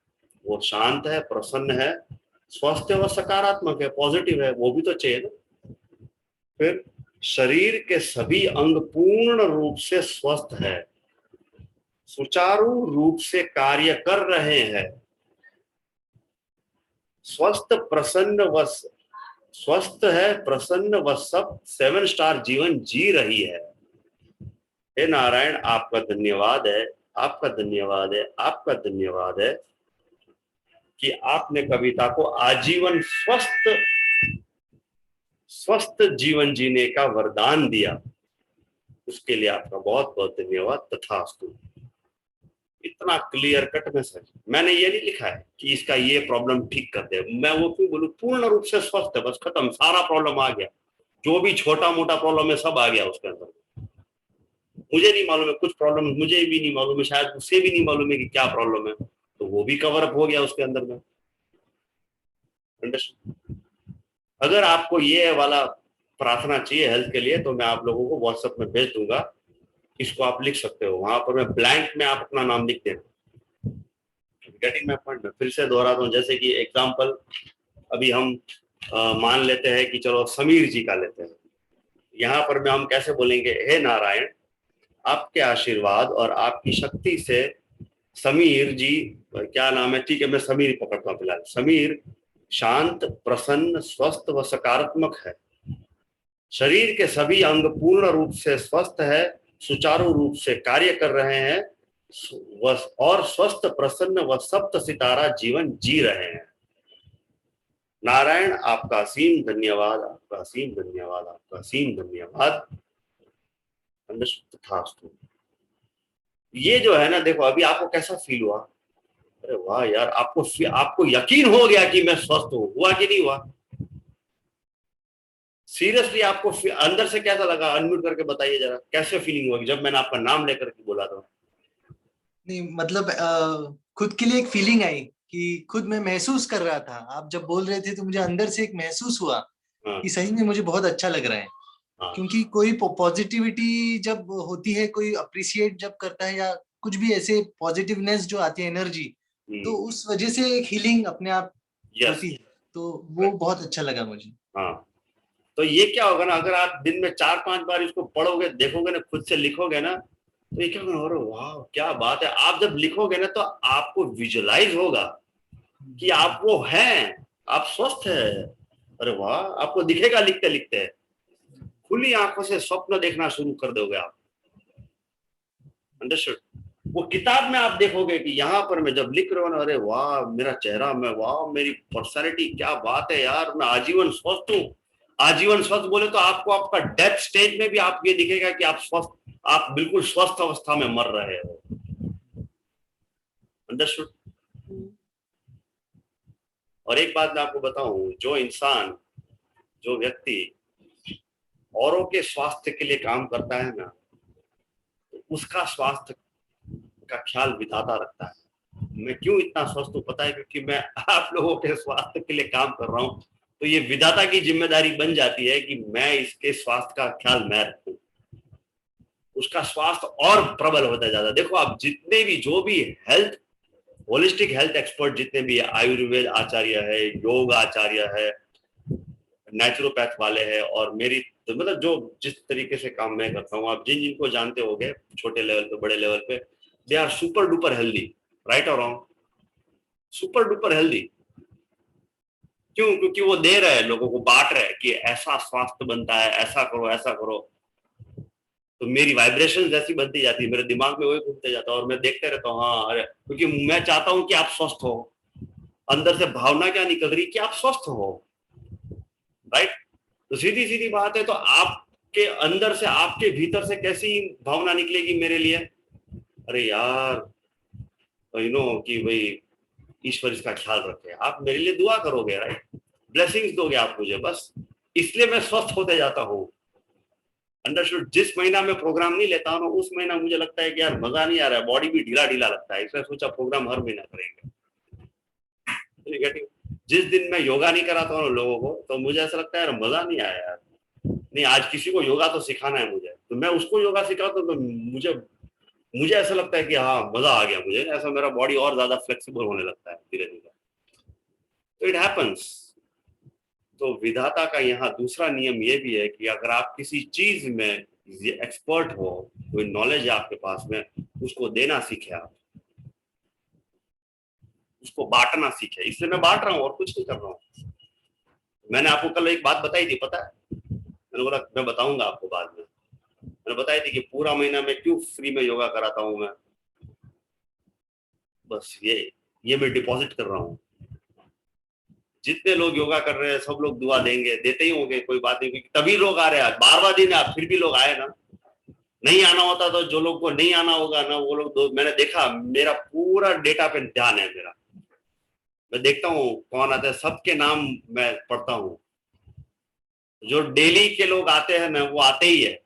वो शांत है, प्रसन्न है, स्वस्थ व सकारात्मक है, पॉजिटिव है, वो भी तो चाहिए ना। फिर शरीर के सभी अंग पूर्ण रूप से स्वस्थ है, सुचारू रूप से कार्य कर रहे हैं, स्वस्थ है, प्रसन्न व सब 7 स्टार जीवन जी रही है। हे नारायण, आपका धन्यवाद है, आपका धन्यवाद है, आपका धन्यवाद है कि आपने कविता को आजीवन स्वस्थ जीवन जीने का वरदान दिया। उसके लिए आपका बहुत बहुत धन्यवाद। तथास्तु। इतना क्लियर कट मैसेज। मैंने ये नहीं लिखा है कि इसका ये प्रॉब्लम ठीक कर दे, मैं वो क्यों बोलूं, पूर्ण रूप से स्वस्थ है, बस खत्म, सारा प्रॉब्लम आ गया। जो भी छोटा मोटा प्रॉब्लम है सब आ गया उसके अंदर। मुझे नहीं मालूम है, कुछ प्रॉब्लम मुझे भी नहीं मालूम है, शायद उसे भी नहीं मालूम है कि क्या प्रॉब्लम है, तो वो भी कवर अप हो गया उसके अंदर में। अंडरस्टैंड? अगर आपको ये वाला प्रार्थना चाहिए हेल्थ के लिए तो मैं आप लोगों को व्हाट्सएप में भेज दूंगा, इसको आप लिख सकते हो, वहां पर मैं ब्लैंक में आप अपना नाम लिख देना। Getting my point? मैं फिर से दोहराता हूँ, जैसे कि एग्जांपल अभी हम मान लेते हैं कि चलो समीर जी का लेते हैं, यहाँ पर में हम कैसे बोलेंगे, हे नारायण, आपके आशीर्वाद और आपकी शक्ति से समीर जी, क्या नाम है, ठीक है मैं समीर पकड़ता हूँ फिलहाल, समीर शांत, प्रसन्न, स्वस्थ व सकारात्मक है। शरीर के सभी अंग पूर्ण रूप से स्वस्थ है, सुचारू रूप से कार्य कर रहे हैं और स्वस्थ, प्रसन्न व सप्त सितारा जीवन जी रहे हैं। नारायण आपका असीम धन्यवाद, आपका असीम धन्यवाद, आपका असीम धन्यवाद। तथास्तु। ये जो है ना, देखो अभी आपको कैसा फील हुआ? अरे वाह यार, आपको यकीन हो गया कि मैं स्वस्थ हूं, हुआ कि नहीं हुआ? सीरियसली आपको अंदर से कैसा लगा? अनम्यूट करके बताइए जरा, कैसे फीलिंग हुआ जब मैंने आपका नाम लेकर के बोला था? नहीं मतलब खुद के लिए एक फीलिंग आई कि खुद मैं महसूस कर रहा था, आप जब बोल रहे थे तो मुझे अंदर से एक महसूस हुआ हाँ, कि सही में मुझे बहुत अच्छा लग रहा है। हाँ, क्योंकि कोई पॉजिटिविटी जब होती है, कोई अप्रिशिएट जब करता है या कुछ भी ऐसे पॉजिटिवनेस जो आती है, एनर्जी, तो उस वजह से एक हीलिंग अपने आप यस, होती है। तो वो बहुत अच्छा लगा मुझे। हाँ। तो ये क्या होगा ना, अगर आप दिन में 4-5 बार इसको पढ़ोगे, देखोगे ना, खुद से लिखोगे ना, तो ये क्या होगा, अरे वाह क्या बात है। आप जब लिखोगे ना तो आपको विजुलाइज होगा कि आप वो हैं, आप स्वस्थ है। अरे वाह, आपको दिखेगा लिखते लिखते, खुली आंखों से स्वप्न देखना शुरू कर दोगे आप। अंडरस्टूड? वो किताब में आप देखोगे कि यहाँ पर मैं जब लिख रहा हूँ ना, अरे वाह मेरा चेहरा, मैं वाह मेरी पर्सनैलिटी, क्या बात है यार, मैं आजीवन स्वस्थ हूँ। आजीवन स्वस्थ बोले तो आपको आपका डेथ स्टेज में भी आप ये दिखेगा कि आप स्वस्थ, आप बिल्कुल स्वस्थ अवस्था में मर रहे हो। अंडरस्टूड? और एक बात मैं आपको बताऊं, जो इंसान, जो व्यक्ति औरों के स्वास्थ्य के लिए काम करता है ना, तो उसका स्वास्थ्य का ख्याल विधाता रखता है। मैं क्यों इतना स्वस्थ हूँ पता है? क्योंकि मैं आप लोगों के स्वास्थ्य के लिए काम कर रहा हूँ, तो ये विधाता की जिम्मेदारी बन जाती है कि मैं इसके स्वास्थ्य का ख्याल मैं रखूं, उसका स्वास्थ्य और प्रबल होता जाता है। देखो आप जितने भी, जो भी हेल्थ, होलिस्टिक हेल्थ एक्सपर्ट जितने भी है, आयुर्वेद आचार्य है, योग आचार्य है, नेचुरोपैथ वाले हैं, और मेरी तो मतलब जो जिस तरीके से काम मैं करता हूँ, आप जिन जिनको जानते होंगे, छोटे लेवल पे बड़े लेवल पे, they are super duper healthy. Right और रॉन्ग? Super duper healthy. क्यों? क्योंकि वो दे रहे हैं, लोगों को बांट रहे हैं कि ऐसा स्वास्थ्य बनता है, ऐसा करो ऐसा करो। तो मेरी वाइब्रेशन जैसी बनती जाती है, मेरे दिमाग में वही घूमते जाता है और मैं देखते रहता हूँ, हाँ अरे, क्योंकि मैं चाहता हूँ कि आप स्वस्थ हो। अंदर से भावना क्या निकल रही कि आप स्वस्थ हो। राइट? तो सीधी सीधी बात है, तो आपके अंदर से, आपके भीतर से कैसी भावना निकलेगी मेरे लिए? अरे यार, यू नो कि भाई ईश्वर इसका ख्याल रखे, आप मेरे लिए दुआ करोगे, राइट? ब्लेसिंग्स दोगे आप मुझे, बस इसलिए मैं स्वस्थ होते जाता हूँ। अंडरस्टूड? जिस महीना में प्रोग्राम नहीं लेता हूँ उस महीना मुझे लगता है कि यार मजा नहीं आ रहा है, बॉडी भी ढीला ढीला लगता है, इसलिए सोचा प्रोग्राम हर महीना करेंगे। जिस दिन मैं योगा नहीं कराता हूँ लोगों को, तो मुझे ऐसा लगता है यार मजा नहीं आया यार, नहीं आज किसी को योगा तो सिखाना है मुझे, तो मैं उसको योगा सिखाता हूँ, तो मुझे ऐसा लगता है कि हाँ मजा आ गया मुझे, ऐसा मेरा बॉडी और ज्यादा फ्लेक्सिबल होने लगता है धीरे धीरे। तो इट हैपन्स। तो विधाता का यहाँ दूसरा नियम ये भी है कि अगर आप किसी चीज में एक्सपर्ट हो, कोई नॉलेज है आपके पास में, उसको देना सीखे, आप उसको बांटना सीखे। इसलिए मैं बांट रहा हूँ और कुछ नहीं कर रहा हूँ। मैंने आपको कल एक बात बताई थी, पता है? मैंने बोला मैं बताऊंगा आपको बाद में। मैंने बताई थी कि पूरा महीना मैं क्यों फ्री में योगा कराता हूँ मैं, बस ये मैं डिपॉजिट कर रहा हूँ। जितने लोग योगा कर रहे हैं सब लोग दुआ देंगे, देते ही होंगे, कोई बात नहीं, तभी लोग आ रहे हैं। 12वां दिन है, फिर भी लोग आए ना। नहीं आना होता तो जो लोग को नहीं आना होगा ना, वो लोग मैंने देखा, मेरा पूरा डेटा पे ध्यान है मेरा, मैं देखता हूँ कौन आता है, सबके नाम मैं पढ़ता हूँ। जो डेली के लोग आते हैं ना वो आते ही है,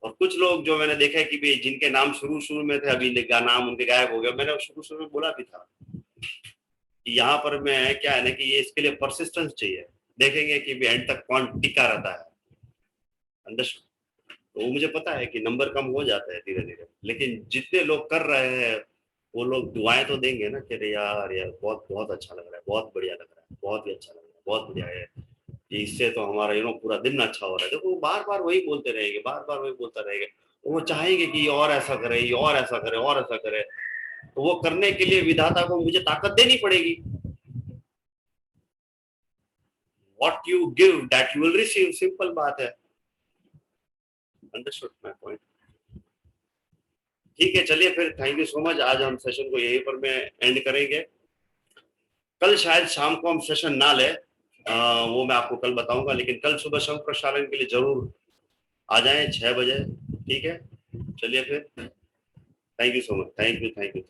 और कुछ लोग जो मैंने देखा है कि भी जिनके नाम शुरू शुरू में थे अभी नाम उनके गायब हो गए। मैंने शुरू शुरू में बोला भी था कि यहाँ पर मैं क्या है ना कि ये इसके लिए परसिस्टेंस चाहिए, देखेंगे कि भी एंड तक कौन टिका रहता है। अंडरस्टूड? तो वो मुझे पता है कि नंबर कम हो जाता है धीरे धीरे, लेकिन जितने लोग कर रहे हैं वो लोग दुआएं तो देंगे ना कि अरे यार यार बहुत बहुत अच्छा लग रहा है, बहुत बढ़िया लग रहा है, बहुत ही अच्छा लग रहा है, बहुत बढ़िया है, कि इससे तो हमारा पूरा दिन अच्छा हो रहा है। देखो बार बार वही बोलते रहेंगे, बार बार वही बोलता रहेगा, वो चाहेंगे कि ये और ऐसा करे, ये और ऐसा करे, और ऐसा करे। तो वो करने के लिए विधाता को मुझे ताकत देनी पड़ेगी। What you give that you will receive, simple बात है। Understood my point? ठीक है, चलिए फिर थैंक यू सो मच। आज हम सेशन को यहीं पर में एंड करेंगे। कल शायद शाम को हम सेशन ना ले, वो मैं आपको कल बताऊंगा, लेकिन कल सुबह शंख प्रक्षालन के लिए जरूर आ जाएं 6 बजे। ठीक है, चलिए फिर, thank you so much, thank you.